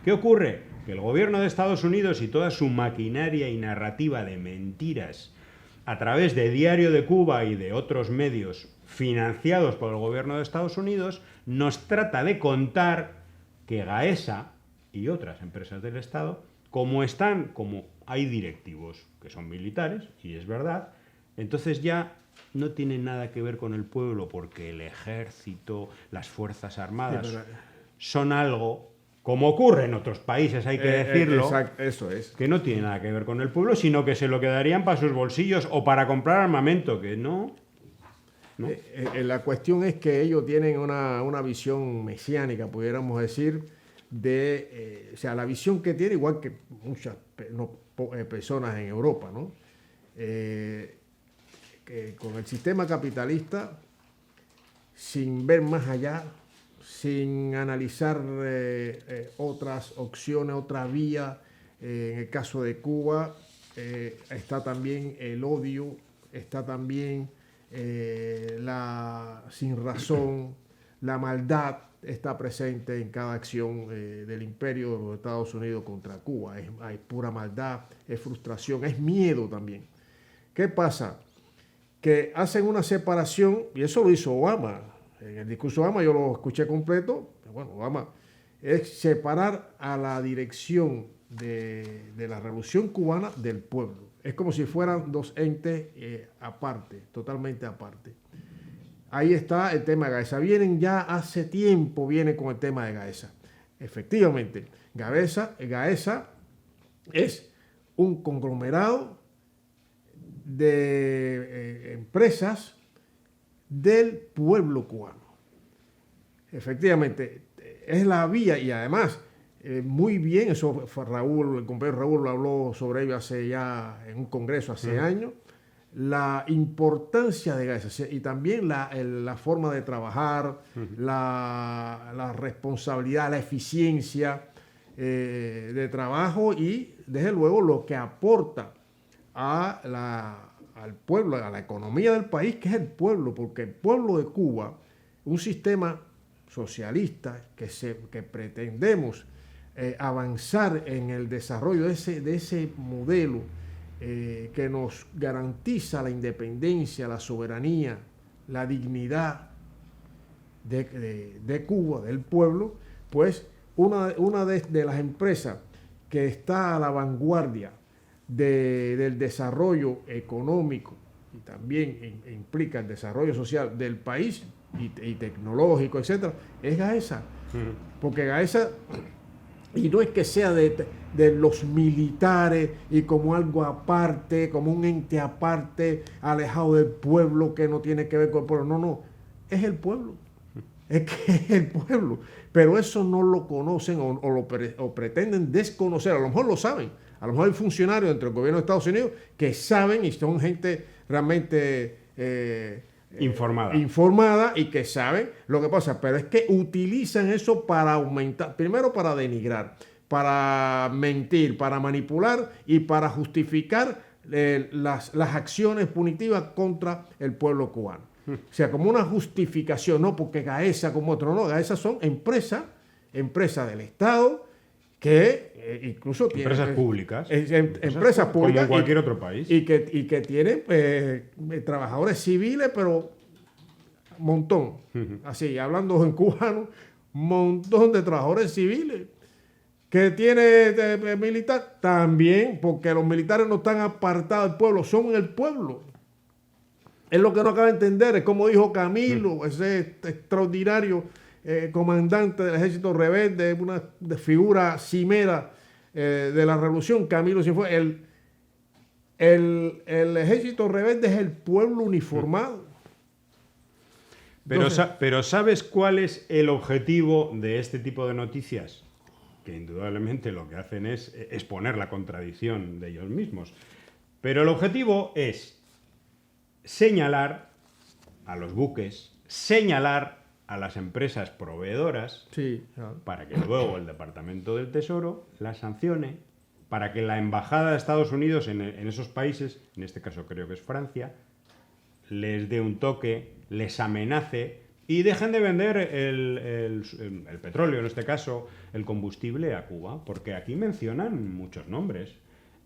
¿Qué ocurre? Que el gobierno de Estados Unidos y toda su maquinaria y narrativa de mentiras, a través de Diario de Cuba y de otros medios financiados por el gobierno de Estados Unidos, nos trata de contar que Gaesa y otras empresas del Estado, como hay directivos que son militares, y es verdad, entonces ya no tiene nada que ver con el pueblo, porque el ejército, las fuerzas armadas son algo, como ocurre en otros países, hay que decirlo, exacto, eso es, que no tiene nada que ver con el pueblo, sino que se lo quedarían para sus bolsillos o para comprar armamento, que no. La cuestión es que ellos tienen una visión mesiánica, pudiéramos decir, o sea, la visión que tiene, igual que muchas personas en Europa, ¿no? Que con el sistema capitalista, sin ver más allá, sin analizar otras opciones, otra vía, en el caso de Cuba, está también el odio, está también la sinrazón, la maldad está presente en cada acción del imperio de los Estados Unidos contra Cuba. Hay pura maldad, es frustración, es miedo también. ¿Qué pasa? Que hacen una separación, y eso lo hizo Obama. En el discurso de Obama yo lo escuché completo. Bueno, Obama es separar a la dirección de la revolución cubana del pueblo. Es como si fueran dos entes aparte, totalmente aparte. Ahí está el tema de Gaesa. Ya hace tiempo viene con el tema de Gaesa. Efectivamente, Gaesa es un conglomerado de empresas del pueblo cubano. Efectivamente, es la vía, y además muy bien, eso fue Raúl, el compañero Raúl lo habló sobre ello hace ya en un congreso hace años, la importancia de Gaesa y también la forma de trabajar, la responsabilidad, la eficiencia de trabajo y desde luego lo que aporta al pueblo, a la economía del país, que es el pueblo, porque el pueblo de Cuba, un sistema socialista que pretendemos avanzar en el desarrollo de ese modelo que nos garantiza la independencia, la soberanía, la dignidad de Cuba, del pueblo, pues una de las empresas que está a la vanguardia del desarrollo económico y también implica el desarrollo social del país y tecnológico, etcétera, es Gaesa. Porque Gaesa, y no es que sea de los militares y como algo aparte, como un ente aparte, alejado del pueblo, que no tiene que ver con el pueblo. No, es el pueblo. Es que es el pueblo. Pero eso no lo conocen o pretenden desconocer. A lo mejor lo saben. A lo mejor hay funcionarios dentro del gobierno de Estados Unidos que saben y son gente realmente informada y que saben lo que pasa. Pero es que utilizan eso para aumentar, primero para denigrar, para mentir, para manipular y para justificar las acciones punitivas contra el pueblo cubano. O sea, como una justificación, no porque Gaesa como otro, no, Gaesa son empresas del Estado que incluso tienen... Empresas públicas. Empresas públicas. Como en cualquier otro país. Y que tienen trabajadores civiles, pero montón. Así, hablando en cubano, montón de trabajadores civiles. Que tiene militar también, porque los militares no están apartados del pueblo, son el pueblo. Es lo que no acaba de entender, es como dijo Camilo, ese extraordinario comandante del ejército rebelde, una figura cimera de la revolución. Camilo Cienfuegos, el ejército rebelde es el pueblo uniformado. Pero ¿sabes cuál es el objetivo de este tipo de noticias? Que indudablemente lo que hacen es exponer la contradicción de ellos mismos. Pero el objetivo es señalar a los buques, señalar a las empresas proveedoras, sí, claro, para que luego el Departamento del Tesoro las sancione, para que la Embajada de Estados Unidos en esos países, en este caso creo que es Francia, les dé un toque, les amenace y dejen de vender el petróleo, en este caso el combustible, a Cuba, porque aquí mencionan muchos nombres.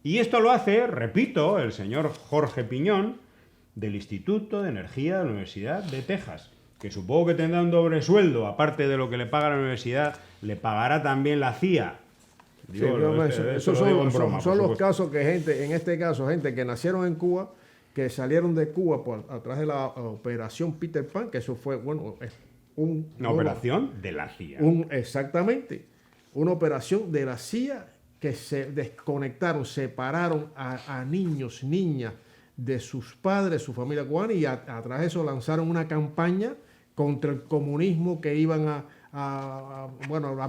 Y esto lo hace, repito, el señor Jorge Piñón, del Instituto de Energía de la Universidad de Texas, que supongo que tendrá un doble sueldo, aparte de lo que le paga la universidad, le pagará también la CIA. Digo, esos son los casos que en este caso, gente que nacieron en Cuba, que salieron de Cuba a través de la operación Peter Pan, que eso fue, bueno, una operación de la CIA. Exactamente, una operación de la CIA que se desconectaron, separaron a niños, niñas, de sus padres, su familia cubana, y a través de eso lanzaron una campaña contra el comunismo que iban a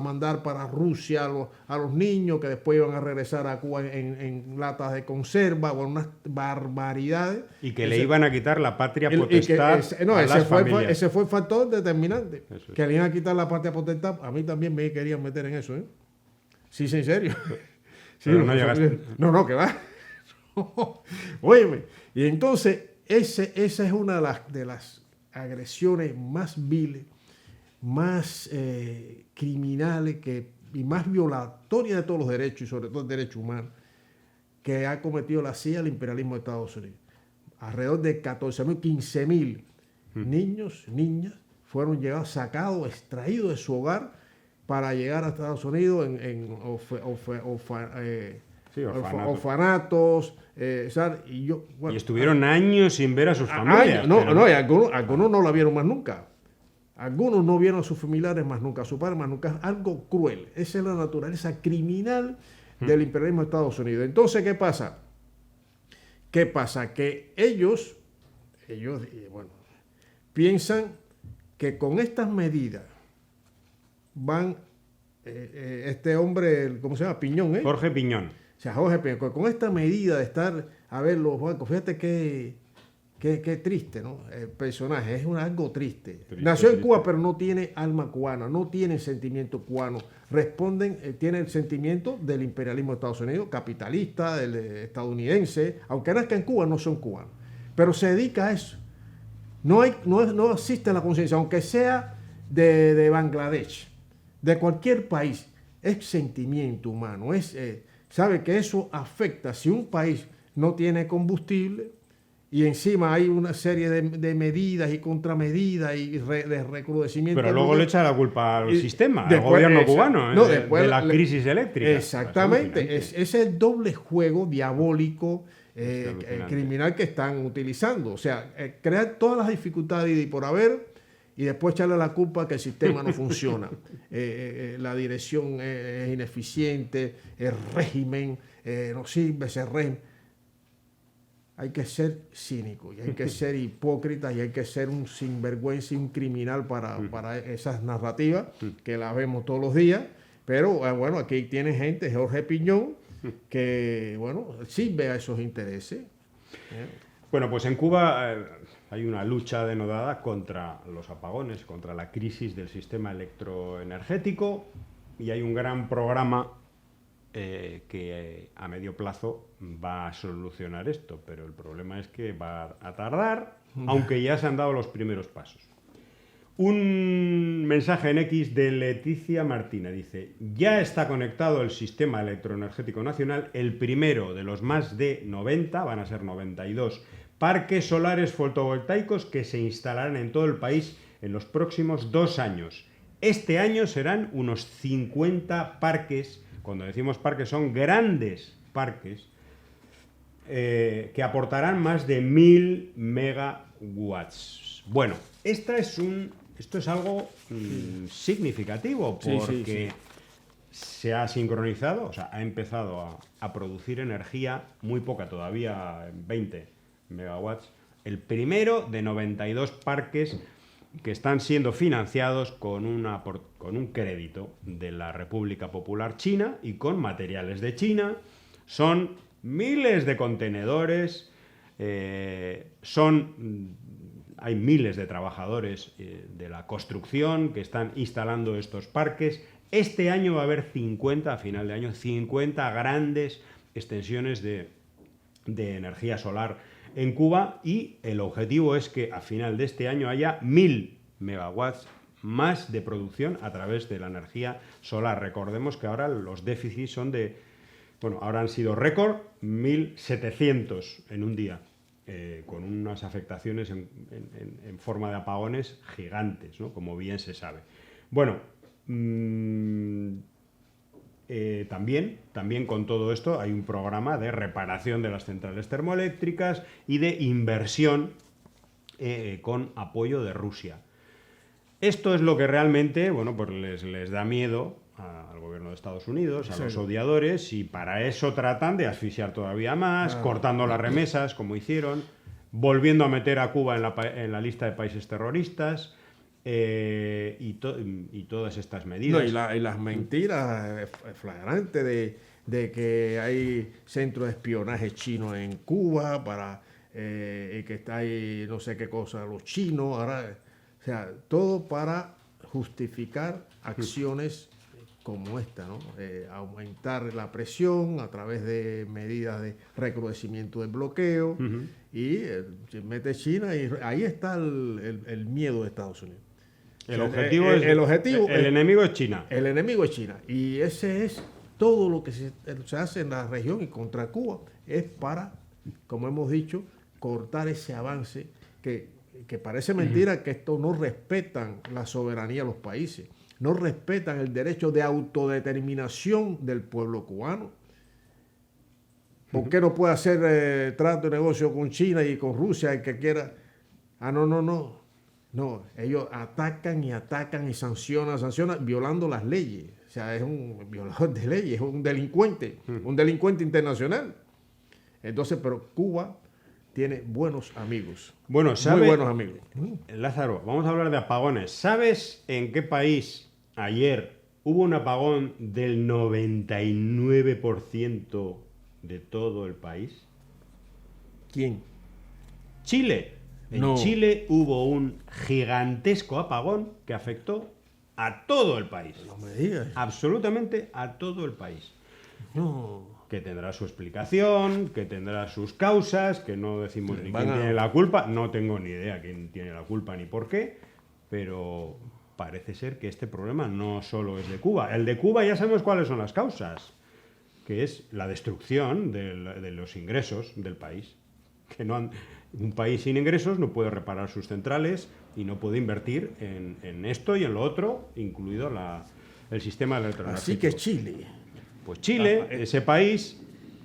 mandar para Rusia a los niños, que después iban a regresar a Cuba en latas de conserva, o unas barbaridades. Y que le iban a quitar la patria potestad a las familias. Ese fue el factor determinante. Eso es. Que le iban a quitar la patria potestad. A mí también me querían meter en eso, ¿eh? Sí, en serio. Sí, no llegaste. No, que va. Óyeme, y entonces esa es una de las agresiones más viles, más criminales y más violatorias de todos los derechos y sobre todo el derecho humano que ha cometido la CIA al imperialismo de Estados Unidos. Alrededor de 14.000, 15.000 niños, niñas fueron sacados, extraídos de su hogar para llegar a Estados Unidos en orfanatos, y estuvieron años sin ver a sus familias. Y algunos no la vieron más nunca. Algunos no vieron a sus familiares más nunca, a su padre más nunca. Algo cruel. Esa es la naturaleza criminal del imperialismo de Estados Unidos. Entonces, ¿qué pasa? Que ellos piensan que con estas medidas van este hombre, ¿cómo se llama? Piñón, ¿eh? Jorge Piñón. O sea, Jorge Piñón, con esta medida de estar a ver los bancos, fíjate qué triste, ¿no? El personaje, es algo triste. Nació en Cuba, pero no tiene alma cubana, no tiene sentimiento cubano. Tiene el sentimiento del imperialismo de Estados Unidos, capitalista, del estadounidense, aunque nazca en Cuba, no son cubanos. Pero se dedica a eso. No existe la conciencia, aunque sea de Bangladesh, de cualquier país, es sentimiento humano, sabe que eso afecta. Si un país no tiene combustible y encima hay una serie de medidas y contramedidas y de recrudecimiento. Pero luego le echa la culpa al sistema, al gobierno cubano, de la crisis eléctrica. Exactamente, es el doble juego diabólico, criminal que están utilizando. O sea, crear todas las dificultades y por haber, y después echarle la culpa que el sistema no funciona. La dirección es ineficiente, el régimen no sirve, ese régimen. Hay que ser cínico, y hay que ser hipócrita, y hay que ser un sinvergüenza y un criminal para esas narrativas que las vemos todos los días. Pero bueno, aquí tiene gente, Jorge Piñón, que bueno, sirve a esos intereses. Bueno, pues en Cuba hay una lucha denodada contra los apagones, contra la crisis del sistema electroenergético, y hay un gran programa que a medio plazo va a solucionar esto, pero el problema es que va a tardar, aunque ya se han dado los primeros pasos. Un mensaje en X de Leticia Martina dice: ya está conectado el sistema electroenergético nacional, el primero de los más de 90, van a ser 92, parques solares fotovoltaicos que se instalarán en todo el país en los próximos 2 años. Este año serán unos 50 parques. Cuando decimos parques, son grandes parques que aportarán más de 1000 megawatts. Bueno, esto es algo significativo, porque se ha sincronizado, o sea, ha empezado a producir energía, muy poca todavía, 20 megawatts, el primero de 92 parques que están siendo financiados con un crédito de la República Popular China y con materiales de China. Son miles de contenedores, hay miles de trabajadores de la construcción que están instalando estos parques. Este año va a haber 50, a final de año, 50 grandes extensiones de energía solar en Cuba, y el objetivo es que a final de este año haya 1000 megawatts más de producción a través de la energía solar. Recordemos que ahora los déficits son ahora han sido récord, 1700 en un día, con unas afectaciones en forma de apagones gigantes, ¿no? Como bien se sabe. Bueno, también con todo esto hay un programa de reparación de las centrales termoeléctricas y de inversión con apoyo de Rusia. Esto es lo que realmente, pues les da miedo al gobierno de Estados Unidos, a los odiadores, y para eso tratan de asfixiar todavía más, cortando las remesas, como hicieron, volviendo a meter a Cuba en la lista de países terroristas. Y todas estas medidas. No, y las mentiras flagrantes de que hay centros de espionaje chino en Cuba y que está ahí no sé qué cosa, los chinos, ahora, o sea, todo para justificar acciones como esta, ¿no? Aumentar la presión a través de medidas de recrudecimiento del bloqueo, y mete China, y ahí está el miedo de Estados Unidos. El enemigo es China. El enemigo es China. Y ese es todo lo que se hace en la región y contra Cuba. Es para, como hemos dicho, cortar ese avance que parece mentira, que esto no respetan la soberanía de los países, no respetan el derecho de autodeterminación del pueblo cubano. ¿Por qué no puede hacer trato de negocio con China y con Rusia, el que quiera? No, ellos atacan y sancionan, violando las leyes. O sea, es un violador de leyes, es un delincuente internacional. Entonces, pero Cuba tiene buenos amigos. Bueno, muy buenos amigos. Lázaro, vamos a hablar de apagones. ¿Sabes en qué país ayer hubo un apagón del 99% de todo el país. ¿Quién? Chile. En Chile hubo un gigantesco apagón que afectó a todo el país. No me digas. Absolutamente a todo el país. No. Que tendrá su explicación, que tendrá sus causas, que no decimos ni quién tiene la culpa. No tengo ni idea quién tiene la culpa ni por qué, pero parece ser que este problema no solo es de Cuba. El de Cuba ya sabemos cuáles son las causas, que es la destrucción de los ingresos del país. Un país sin ingresos no puede reparar sus centrales y no puede invertir en esto y en lo otro, incluido el sistema electroenergético. Así que Chile. Pues Chile, ese país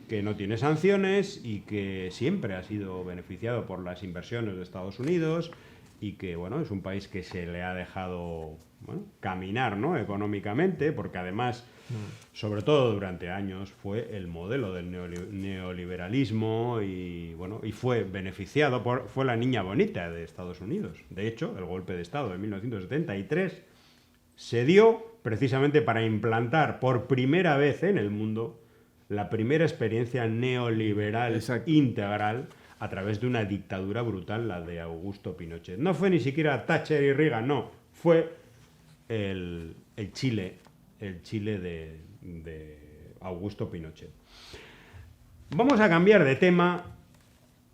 que no tiene sanciones y que siempre ha sido beneficiado por las inversiones de Estados Unidos y que, bueno, es un país que se le ha dejado, bueno, caminar, ¿no?, económicamente, porque además, sobre todo durante años, fue el modelo del neoliberalismo y, bueno, y fue beneficiado fue la niña bonita de Estados Unidos. De hecho, el golpe de Estado de 1973 se dio precisamente para implantar por primera vez en el mundo la primera experiencia neoliberal integral a través de una dictadura brutal, la de Augusto Pinochet. No fue ni siquiera Thatcher y Reagan, no, fue el Chile de Augusto Pinochet. Vamos a cambiar de tema,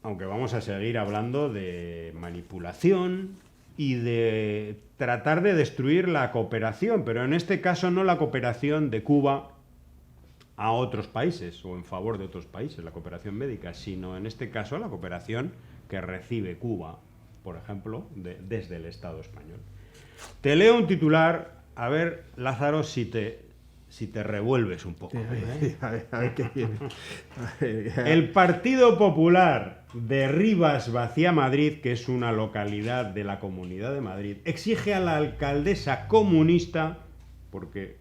aunque vamos a seguir hablando de manipulación y de tratar de destruir la cooperación, pero en este caso no la cooperación de Cuba a otros países o en favor de otros países, la cooperación médica, sino en este caso la cooperación que recibe Cuba, por ejemplo, desde el Estado español. Te leo un titular, a ver, Lázaro, si te revuelves un poco. A ver qué viene. El Partido Popular de Rivas-Vaciamadrid, que es una localidad de la Comunidad de Madrid, exige a la alcaldesa comunista, porque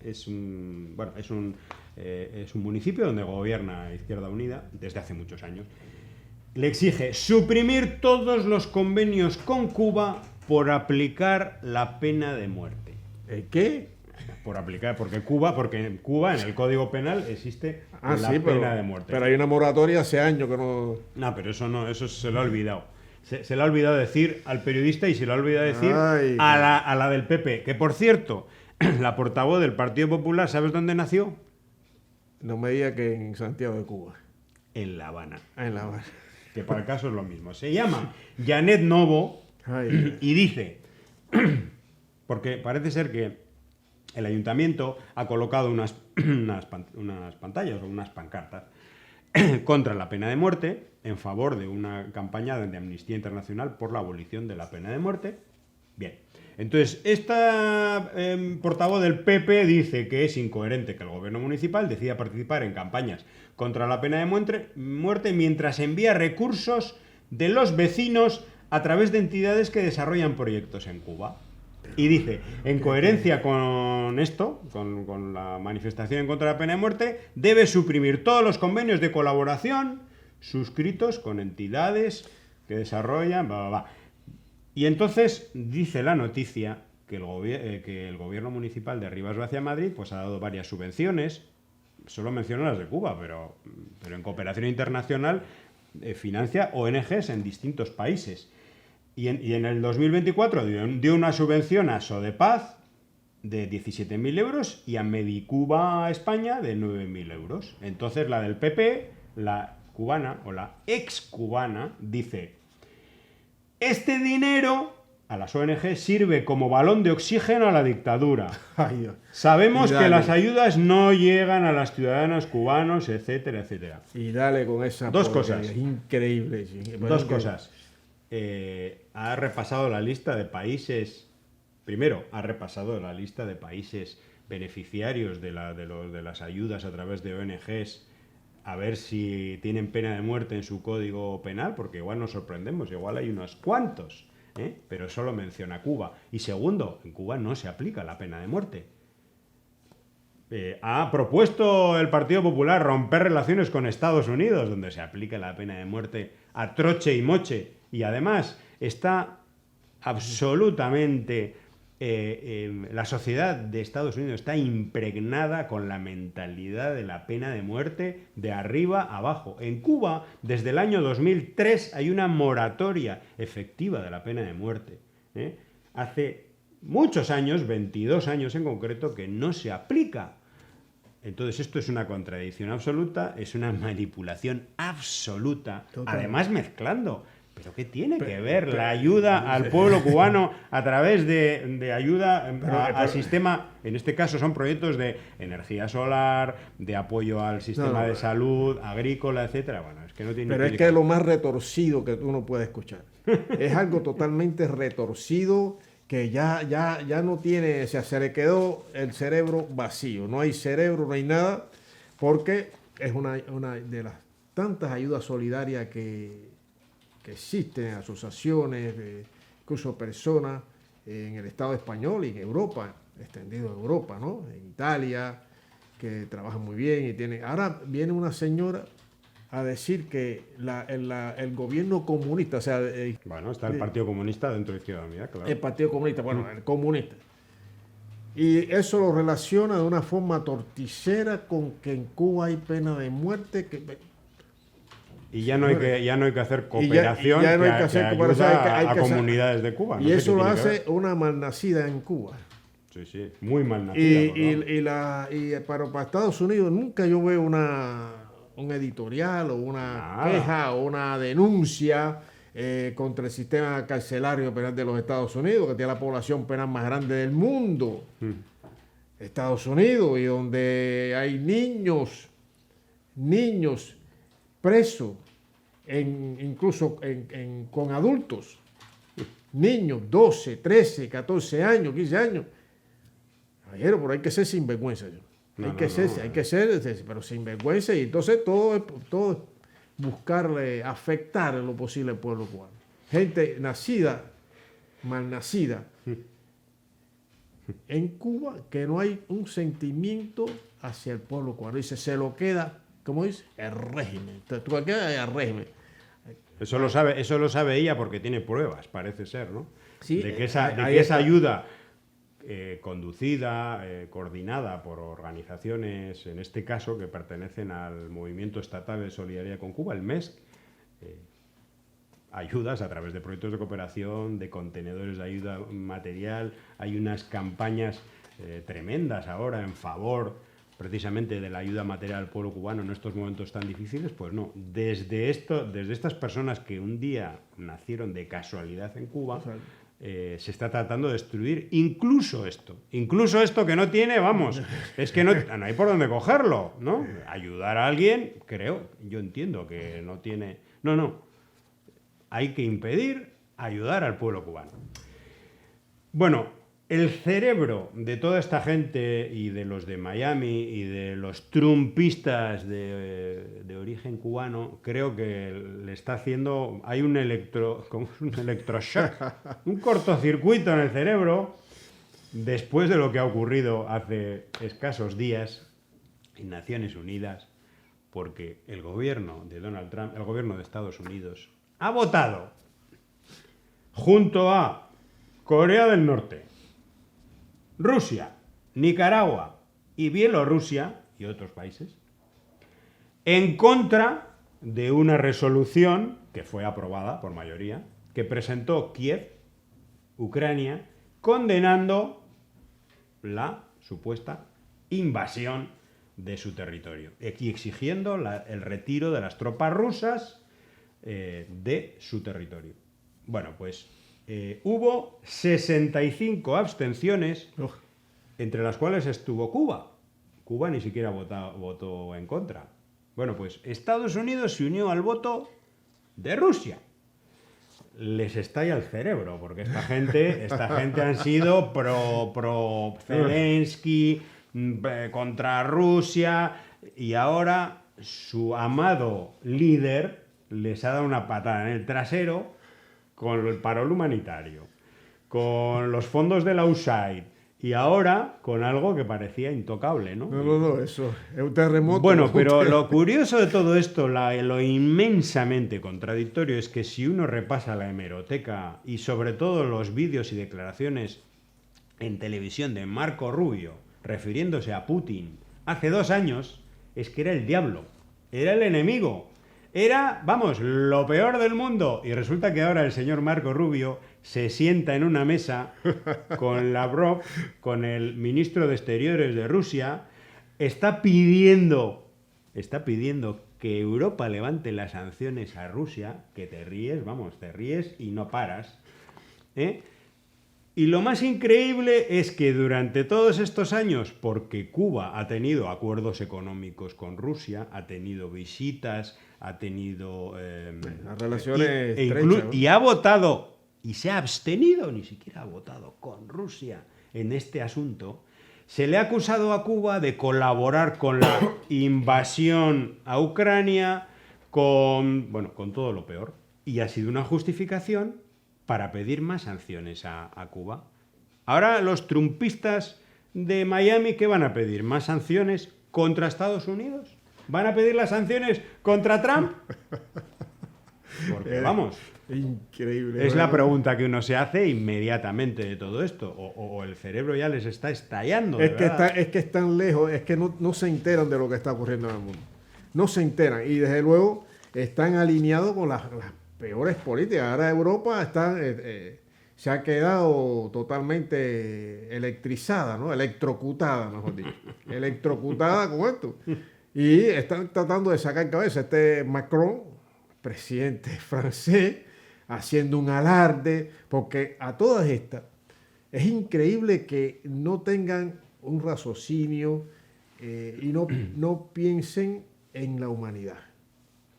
es un municipio donde gobierna Izquierda Unida desde hace muchos años, le exige suprimir todos los convenios con Cuba por aplicar la pena de muerte. ¿Qué? Por aplicar, porque en Cuba, en el Código Penal, existe pena de muerte. Pero hay una moratoria hace años que no... No, pero eso se lo ha olvidado. Se le ha olvidado decir al periodista y se le ha olvidado decir a la del PP. Que, por cierto, la portavoz del Partido Popular, ¿sabes dónde nació? No me diga que en Santiago de Cuba. En La Habana. En La Habana. Que para el caso es lo mismo. Se llama Janet Novo y dice, porque parece ser que el ayuntamiento ha colocado unas pantallas o unas pancartas contra la pena de muerte en favor de una campaña de Amnistía Internacional por la abolición de la pena de muerte. Bien, entonces esta portavoz del PP dice que es incoherente que el gobierno municipal decida participar en campañas contra la pena de muerte mientras envía recursos de los vecinos a través de entidades que desarrollan proyectos en Cuba. Y dice, en coherencia con esto, con la manifestación en contra de la pena de muerte, debe suprimir todos los convenios de colaboración suscritos con entidades que desarrollan... Bla, bla, bla. Y entonces dice la noticia que el gobierno municipal de Rivas-Vaciamadrid pues, ha dado varias subvenciones, solo menciono las de Cuba, pero en cooperación internacional financia ONGs en distintos países. Y en el 2024 dio una subvención a Sodepaz de 17.000 euros y a Medicuba España de 9.000 euros. Entonces la del PP, la cubana o la ex-cubana, dice: este dinero a las ONG sirve como balón de oxígeno a la dictadura. Ay, Dios. Sabemos que las ayudas no llegan a los ciudadanos cubanos, etcétera, etcétera. Y dale con esa... Dos cosas. Increíble. Sí. Dos cosas. Ha repasado la lista de países. Primero, ha repasado la lista de países beneficiarios de las ayudas a través de ONGs, a ver si tienen pena de muerte en su código penal, porque igual nos sorprendemos, igual hay unos cuantos, pero solo menciona Cuba. Y segundo, en Cuba no se aplica la pena de muerte. Ha propuesto el Partido Popular romper relaciones con Estados Unidos, donde se aplica la pena de muerte a troche y moche. Y además está absolutamente la sociedad de Estados Unidos está impregnada con la mentalidad de la pena de muerte de arriba a abajo. En Cuba, desde el año 2003, hay una moratoria efectiva de la pena de muerte. Hace muchos años, 22 años en concreto, que no se aplica. Entonces esto es una contradicción absoluta, es una manipulación absoluta, total. Además mezclando. ¿Pero qué tiene que ver la ayuda al pueblo cubano a través de ayuda al sistema? En este caso son proyectos de energía solar, de apoyo al sistema de salud, agrícola, etcétera. Bueno, es que no tiene. Pero es que es lo más retorcido que uno puede escuchar. Es algo totalmente retorcido que ya no tiene, o sea, se le quedó el cerebro vacío. No hay cerebro, no hay nada, porque es una de las tantas ayudas solidarias que existen, asociaciones, incluso personas en el Estado español y en Europa, extendido en Europa, ¿no? En Italia, que trabajan muy bien y tienen. Ahora viene una señora a decir que el gobierno comunista, o sea... bueno, está el Partido Comunista dentro de Izquierda Unida, claro. El Partido Comunista, bueno, el comunista. Y eso lo relaciona de una forma torticera con que en Cuba hay pena de muerte, y ya no hay que hacer cooperación, ya no hay que hacer cooperación, hay que comunidades de Cuba. Y no eso lo hace una malnacida en Cuba. Sí, sí, muy malnacida. Pero para Estados Unidos nunca yo veo un editorial o una queja o una denuncia contra el sistema carcelario penal de los Estados Unidos, que tiene la población penal más grande del mundo. Estados Unidos, y donde hay niños presos, incluso con adultos, niños, 12, 13, 14 años, 15 años. Pero hay que ser sinvergüenza. Hay que ser, pero sinvergüenza, y entonces todo es buscarle afectar en lo posible al pueblo cubano. Gente nacida, malnacida, en Cuba, que no hay un sentimiento hacia el pueblo cubano. Dice, se lo queda, ¿cómo dice? El régimen. Tú quedas el régimen. Eso lo sabe ella porque tiene pruebas, parece ser, ¿no? Sí, de que esa ayuda conducida, coordinada por organizaciones, en este caso, que pertenecen al Movimiento Estatal de Solidaridad con Cuba, el MESC, ayudas a través de proyectos de cooperación, de contenedores de ayuda material. Hay unas campañas tremendas ahora en favor precisamente de la ayuda material al pueblo cubano en estos momentos tan difíciles. Pues no, desde estas personas que un día nacieron de casualidad en Cuba, se está tratando de destruir incluso esto que no tiene, vamos, es que no hay por dónde cogerlo, ¿no? Ayudar a alguien, yo entiendo que no tiene, hay que impedir ayudar al pueblo cubano. Bueno, el cerebro de toda esta gente y de los de Miami y de los trumpistas de origen cubano, creo que le está haciendo... Hay un electroshock, un cortocircuito en el cerebro después de lo que ha ocurrido hace escasos días en Naciones Unidas, porque el gobierno de Donald Trump, el gobierno de Estados Unidos, ha votado junto a Corea del Norte, Rusia, Nicaragua y Bielorrusia y otros países en contra de una resolución que fue aprobada por mayoría, que presentó Kiev, Ucrania, condenando la supuesta invasión de su territorio y exigiendo el retiro de las tropas rusas de su territorio. Bueno, pues hubo 65 abstenciones, entre las cuales estuvo Cuba. Cuba ni siquiera votó en contra. Bueno, pues Estados Unidos se unió al voto de Rusia. Les estalla el cerebro, porque esta gente han sido pro Zelensky, contra Rusia, y ahora su amado líder les ha dado una patada en el trasero con el paro humanitario, con los fondos de la USAID y ahora con algo que parecía intocable, ¿no? No, eso es un terremoto. Bueno, pero lo curioso de todo esto, lo inmensamente contradictorio, es que si uno repasa la hemeroteca y sobre todo los vídeos y declaraciones en televisión de Marco Rubio, refiriéndose a Putin, hace 2 años, es que era el diablo, era el enemigo, era, vamos, lo peor del mundo. Y resulta que ahora el señor Marco Rubio se sienta en una mesa con Lavrov, con el ministro de Exteriores de Rusia, está pidiendo que Europa levante las sanciones a Rusia, que te ríes, vamos, te ríes y no paras, ¿eh? Y lo más increíble es que durante todos estos años, porque Cuba ha tenido acuerdos económicos con Rusia, ha tenido visitas, ha tenido... las relaciones estrechas, ¿no? Y ha votado, y se ha abstenido, ni siquiera ha votado con Rusia en este asunto, se le ha acusado a Cuba de colaborar con la invasión a Ucrania, con todo lo peor. Y ha sido una justificación para pedir más sanciones a Cuba. Ahora los trumpistas de Miami, ¿qué van a pedir? ¿Más sanciones contra Estados Unidos? ¿Van a pedir las sanciones contra Trump? Porque vamos, increíble. es la pregunta que uno se hace inmediatamente de todo esto. O el cerebro ya les está estallando. Es que están lejos, es que no se enteran de lo que está ocurriendo en el mundo. No se enteran. Y desde luego están alineados con las peores políticas. Ahora Europa se ha quedado totalmente electrizada, ¿no? Electrocutada, mejor dicho. Electrocutada con esto. Y están tratando de sacar cabeza. Macron, presidente francés, haciendo un alarde, porque a todas estas es increíble que no tengan un raciocinio y no piensen en la humanidad.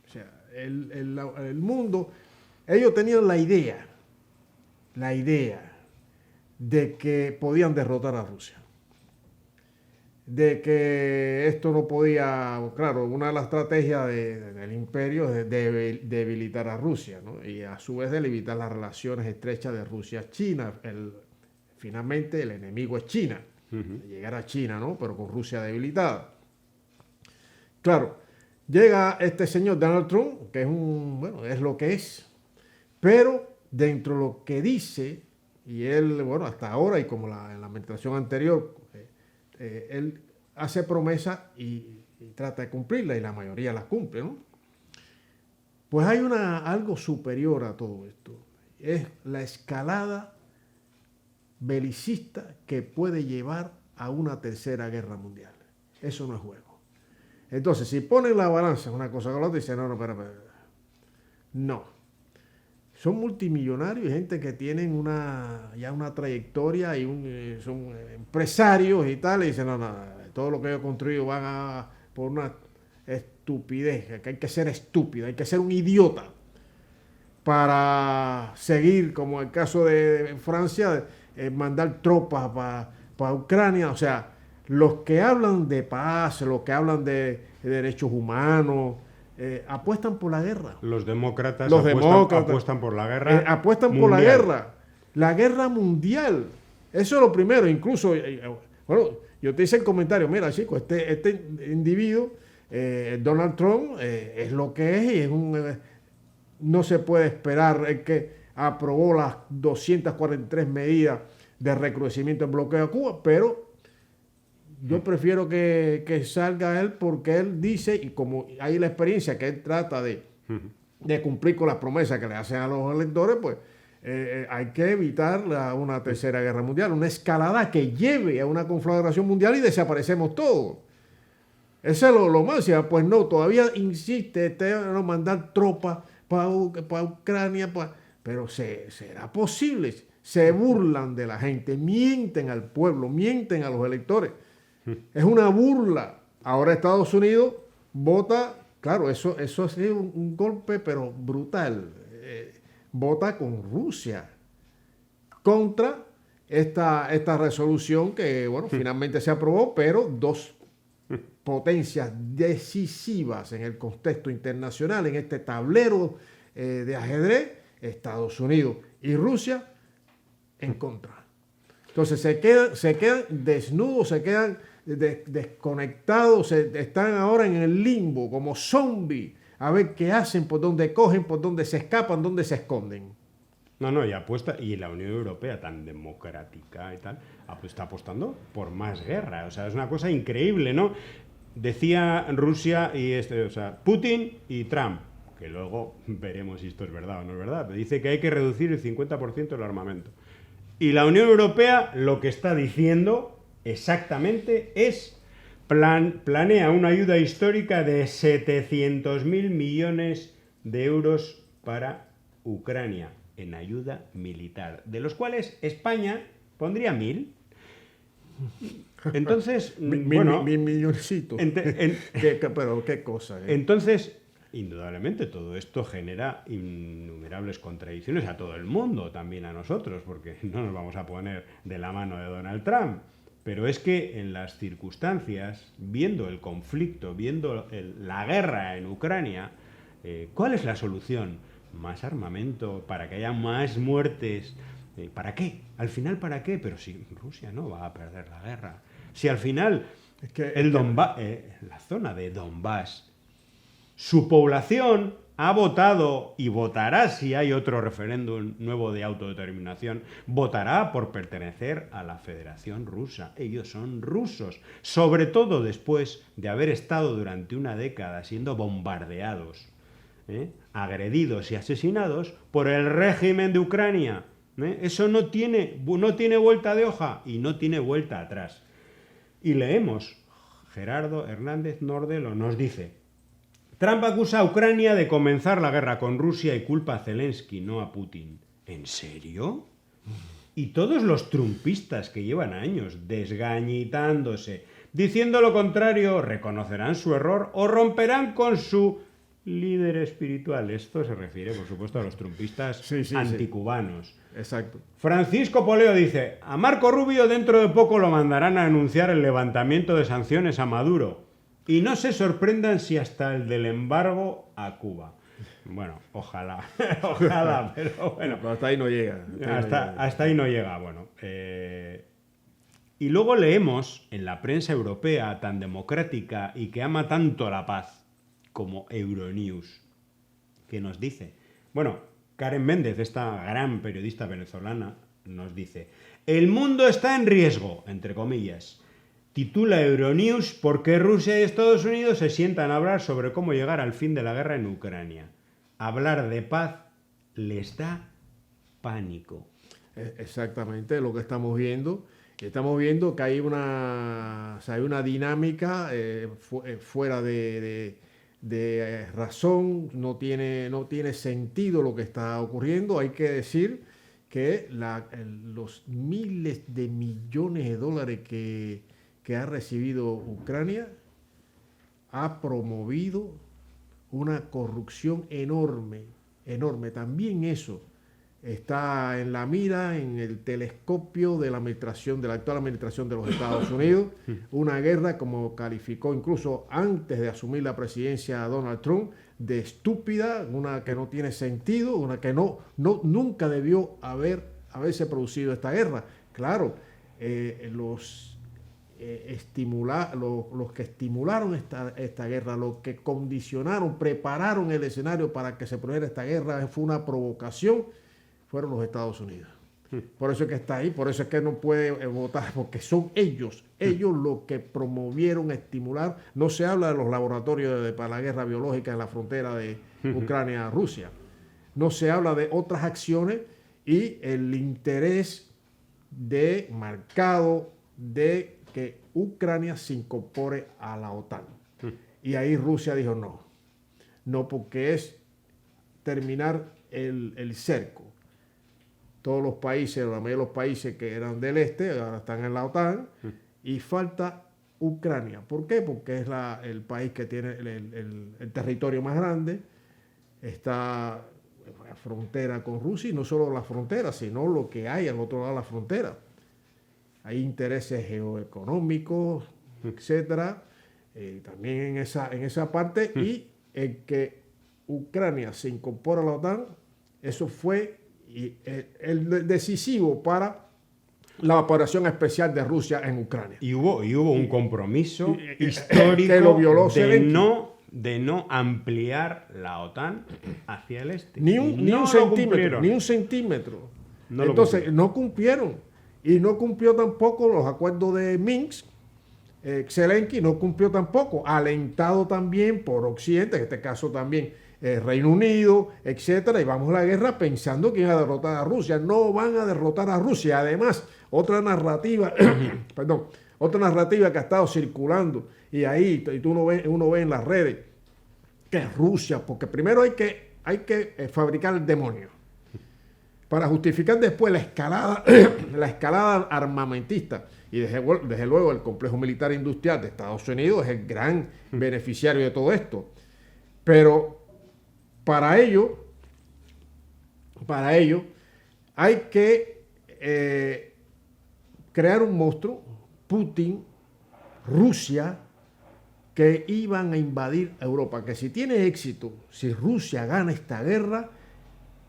O sea, el mundo, ellos tenían la idea de que podían derrotar a Rusia, de que esto no podía, claro, una de las estrategias del imperio es debilitar a Rusia, ¿no? Y a su vez debilitar las relaciones estrechas de Rusia-China. Finalmente el enemigo es China, llegar a China, ¿no? Pero con Rusia debilitada. Claro, llega este señor Donald Trump, que es lo que es, pero dentro de lo que dice, y él, hasta ahora y como en la administración anterior, él hace promesas y trata de cumplirlas, y la mayoría las cumple, ¿no? Pues hay algo superior a todo esto. Es la escalada belicista que puede llevar a una tercera guerra mundial. Eso no es juego. Entonces, si ponen la balanza una cosa con la otra, dicen, no, espera. No. Son multimillonarios y gente que tienen ya una trayectoria y son empresarios y tal, y dicen, no, todo lo que ellos construido van por una estupidez, que hay que ser estúpido, hay que ser un idiota para seguir, como el caso de Francia, mandar tropas para Ucrania. O sea, los que hablan de paz, los que hablan de derechos humanos, apuestan por la guerra. Los demócratas apuestan por la guerra. Apuestan mundial. Por la guerra mundial. Eso es lo primero. Incluso, yo te hice el comentario, mira, chico, este individuo, Donald Trump, es lo que es, y no se puede esperar. El que aprobó las 243 medidas de recrudecimiento del bloqueo a Cuba, pero yo prefiero que salga él, porque él dice, y como hay la experiencia que él trata de cumplir con las promesas que le hacen a los electores, pues hay que evitar una tercera guerra mundial, una escalada que lleve a una conflagración mundial y desaparecemos todos. Eso es lo más. Pues no, todavía insiste no mandar tropas para Ucrania, pero será posible. Se burlan de la gente, mienten al pueblo, mienten a los electores. Es una burla. Ahora Estados Unidos vota, claro, eso ha sido un golpe, pero brutal. Vota con Rusia contra esta resolución que, finalmente se aprobó, pero dos potencias decisivas en el contexto internacional, en este tablero de ajedrez, Estados Unidos y Rusia, en contra. Entonces se quedan desnudos, se quedan desconectados, están ahora en el limbo como zombies, a ver qué hacen, por dónde cogen, por dónde se escapan, dónde se esconden. No, y apuesta, y la Unión Europea tan democrática y tal, está apostando por más guerra. O sea, es una cosa increíble, ¿no? Decía Rusia y Putin y Trump, que luego veremos si esto es verdad o no es verdad, pero dice que hay que reducir el 50% del armamento. Y la Unión Europea lo que está diciendo exactamente es planea una ayuda histórica de 700.000 millones de euros para Ucrania en ayuda militar, de los cuales España pondría 1.000. Entonces, bueno, mil milloncitos. Pero qué cosa. Entonces, indudablemente todo esto genera innumerables contradicciones a todo el mundo, también a nosotros, porque no nos vamos a poner de la mano de Donald Trump. Pero es que en las circunstancias, viendo el conflicto, viendo la guerra en Ucrania, ¿cuál es la solución? Más armamento, para que haya más muertes. ¿Para qué? Al final, ¿para qué? Pero si Rusia no va a perder la guerra. Si al final la zona de Donbass, su población ha votado y votará si hay otro referéndum nuevo de autodeterminación, votará por pertenecer a la Federación Rusa. Ellos son rusos, sobre todo después de haber estado durante una década siendo bombardeados, agredidos y asesinados por el régimen de Ucrania. Eso no tiene vuelta de hoja y no tiene vuelta atrás. Y leemos, Gerardo Hernández Nordelo nos dice: Trump acusa a Ucrania de comenzar la guerra con Rusia y culpa a Zelensky, no a Putin. ¿En serio? Y todos los trumpistas que llevan años desgañitándose, diciendo lo contrario, reconocerán su error o romperán con su líder espiritual. Esto se refiere, por supuesto, a los trumpistas anticubanos. Sí. Exacto. Francisco Poleo dice: a Marco Rubio dentro de poco lo mandarán a anunciar el levantamiento de sanciones a Maduro. Y no se sorprendan si hasta el del embargo a Cuba. Bueno, ojalá, pero bueno. Pero hasta ahí no llega. Hasta ahí no llega, bueno. Y luego leemos en la prensa europea tan democrática y que ama tanto la paz como Euronews, que nos dice, bueno, Karen Méndez, esta gran periodista venezolana, nos dice: el mundo está en riesgo, entre comillas. Titula Euronews: ¿por qué Rusia y Estados Unidos se sientan a hablar sobre cómo llegar al fin de la guerra en Ucrania? Hablar de paz les da pánico. Exactamente lo que estamos viendo. Estamos viendo que hay una dinámica fuera de razón, no tiene sentido lo que está ocurriendo. Hay que decir que los miles de millones de dólares que ha recibido Ucrania ha promovido una corrupción enorme. También eso está en la mira, en el telescopio de la actual administración de los Estados Unidos. Una guerra, como calificó incluso antes de asumir la presidencia Donald Trump, de estúpida, una que no tiene sentido, una que nunca debió haberse producido esta guerra. Claro, los que estimularon esta guerra, los que condicionaron, prepararon el escenario para que se produjera esta guerra, fue una provocación, fueron los Estados Unidos. Por eso es que está ahí, por eso es que no puede votar, porque son ellos los que promovieron, estimular. No se habla de los laboratorios para la guerra biológica en la frontera de Ucrania-Rusia. No se habla de otras acciones y el interés marcado de que Ucrania se incorpore a la OTAN. Y ahí Rusia dijo no, porque es terminar el cerco. Todos los países, la mayoría de los países que eran del este, ahora están en la OTAN, y falta Ucrania. ¿Por qué? Porque es el país que tiene el territorio más grande, está la frontera con Rusia, y no solo la frontera, sino lo que hay al otro lado de la frontera. Hay intereses geoeconómicos, etcétera, también en esa parte, y el que Ucrania se incorpora a la OTAN, eso fue el decisivo para la operación especial de Rusia en Ucrania. Y hubo un compromiso histórico que lo violó de no de no ampliar la OTAN hacia el este. Ni un centímetro. Entonces, no cumplieron. Y no cumplió tampoco los acuerdos de Minsk. Zelensky no cumplió tampoco, alentado también por Occidente, en este caso también Reino Unido, etcétera, y vamos a la guerra pensando que iban a derrotar a Rusia. No van a derrotar a Rusia. Además, otra narrativa, perdón, otra narrativa que ha estado circulando, y ahí uno ve en las redes que es Rusia, porque primero hay que fabricar el demonio para justificar después la escalada armamentista. Y desde luego el complejo militar industrial de Estados Unidos es el gran beneficiario de todo esto. Pero para ello hay que crear un monstruo, Putin, Rusia, que iban a invadir Europa. Que si tiene éxito, si Rusia gana esta guerra,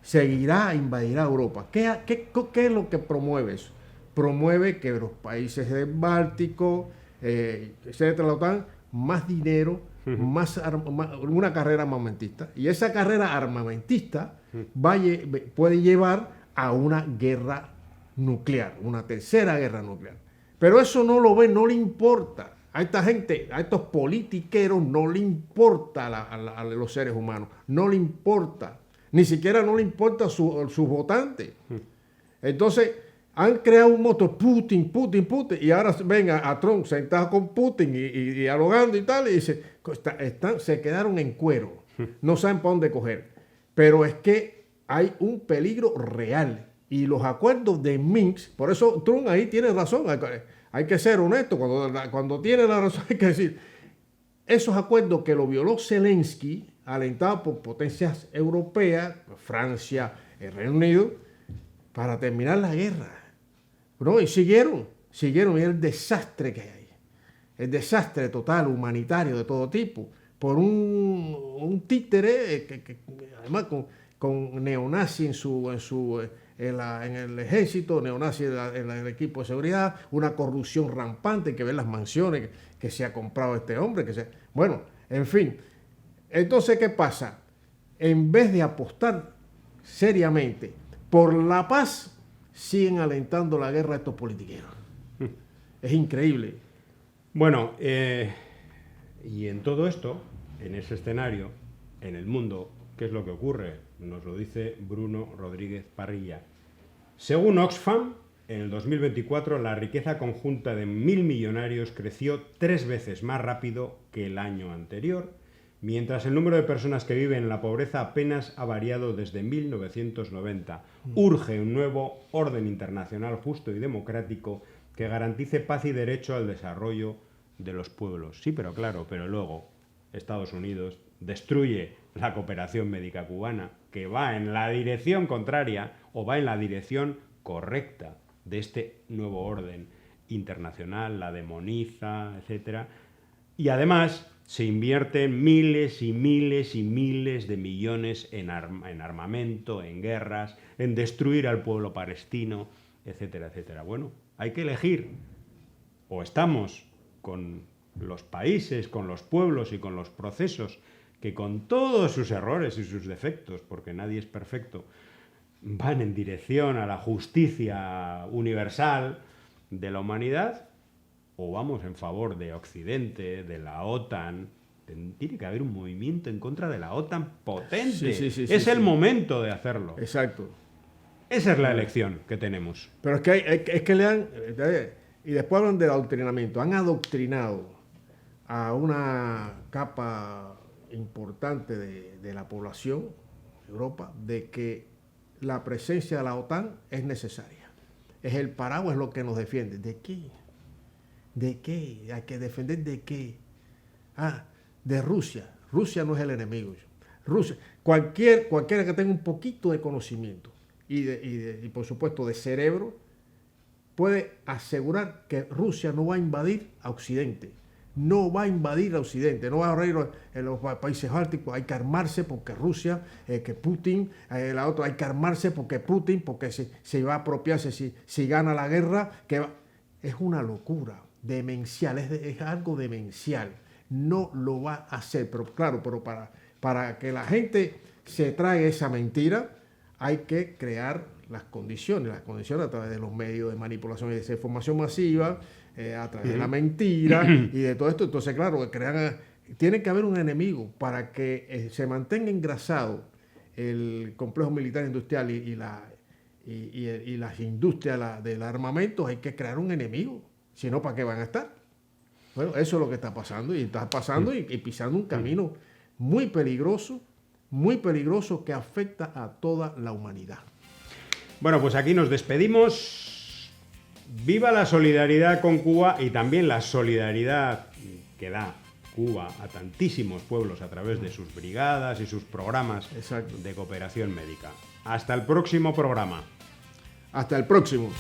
seguirá, invadirá Europa. ¿Qué es lo que promueve eso? Promueve que los países del Báltico, etcétera, la OTAN, más dinero, una carrera armamentista. Y esa carrera armamentista puede llevar a una guerra nuclear, una tercera guerra nuclear. Pero eso no lo ve, no le importa. A esta gente, a estos politiqueros, no le importa a los seres humanos, no le importa. Ni siquiera no le importa a sus votantes. Entonces, han creado un motor, Putin, y ahora ven a Trump sentado con Putin y dialogando y tal, y dice, se quedaron en cuero, no saben para dónde coger. Pero es que hay un peligro real, y los acuerdos de Minsk, por eso Trump ahí tiene razón, hay que ser honesto, cuando tiene la razón hay que decir, esos acuerdos que lo violó Zelensky, alentado por potencias europeas, Francia, el Reino Unido, para terminar la guerra. ¿No? Y siguieron, y el desastre que hay. El desastre total, humanitario, de todo tipo, por un títere que además con neonazi en el ejército, neonazi en el equipo de seguridad, una corrupción rampante, que ven las mansiones que se ha comprado este hombre. Bueno, en fin. Entonces, ¿qué pasa? En vez de apostar seriamente por la paz, siguen alentando la guerra a estos politiqueros. Es increíble. Bueno, y en todo esto, en ese escenario, en el mundo, ¿qué es lo que ocurre? Nos lo dice Bruno Rodríguez Parrilla. Según Oxfam, en el 2024 la riqueza conjunta de 1.000 millonarios creció 3 veces más rápido que el año anterior, mientras el número de personas que viven en la pobreza apenas ha variado desde 1990. Urge un nuevo orden internacional justo y democrático que garantice paz y derecho al desarrollo de los pueblos. Sí, pero claro, pero luego Estados Unidos destruye la cooperación médica cubana, que va en la dirección contraria o va en la dirección correcta de este nuevo orden internacional, la demoniza, etcétera. Y además se invierten miles y miles y miles de millones en armamento, en guerras, en destruir al pueblo palestino, etcétera, etcétera. Bueno, hay que elegir. O estamos con los países, con los pueblos y con los procesos que con todos sus errores y sus defectos, porque nadie es perfecto, van en dirección a la justicia universal de la humanidad, o vamos en favor de Occidente, de la OTAN. Tiene que haber un movimiento en contra de la OTAN potente. Sí, es el momento de hacerlo. Exacto. Esa es la elección que tenemos. Pero es que le han... Y después hablan del adoctrinamiento. Han adoctrinado a una capa importante de la población de Europa de que la presencia de la OTAN es necesaria. Es el paraguas, es lo que nos defiende. ¿De qué? ¿De qué? ¿Hay que defender de qué? De Rusia. Rusia no es el enemigo. Rusia, cualquiera que tenga un poquito de conocimiento y por supuesto de cerebro, puede asegurar que Rusia no va a invadir a Occidente. No va a invadir a Occidente, no va a ir en los países bálticos. Hay que armarse porque Rusia, que Putin, la otra, hay que armarse porque Putin, porque se va a apropiarse si gana la guerra. Es una locura demencial, es algo demencial. no lo va a hacer. Pero claro, para que la gente se trague esa mentira, hay que crear las condiciones a través de los medios de manipulación y de desinformación masiva, a través de la mentira y de todo esto. Entonces, claro, tiene que haber un enemigo para que se mantenga engrasado el complejo militar industrial y las industrias del armamento. Hay que crear un enemigo, si no, ¿para qué van a estar? Bueno, eso es lo que está pasando, y está pasando y pisando un camino muy peligroso que afecta a toda la humanidad. Bueno, pues aquí nos despedimos. Viva la solidaridad con Cuba y también la solidaridad que da Cuba a tantísimos pueblos a través de sus brigadas y sus programas de cooperación médica. Hasta el próximo programa. Hasta el próximo.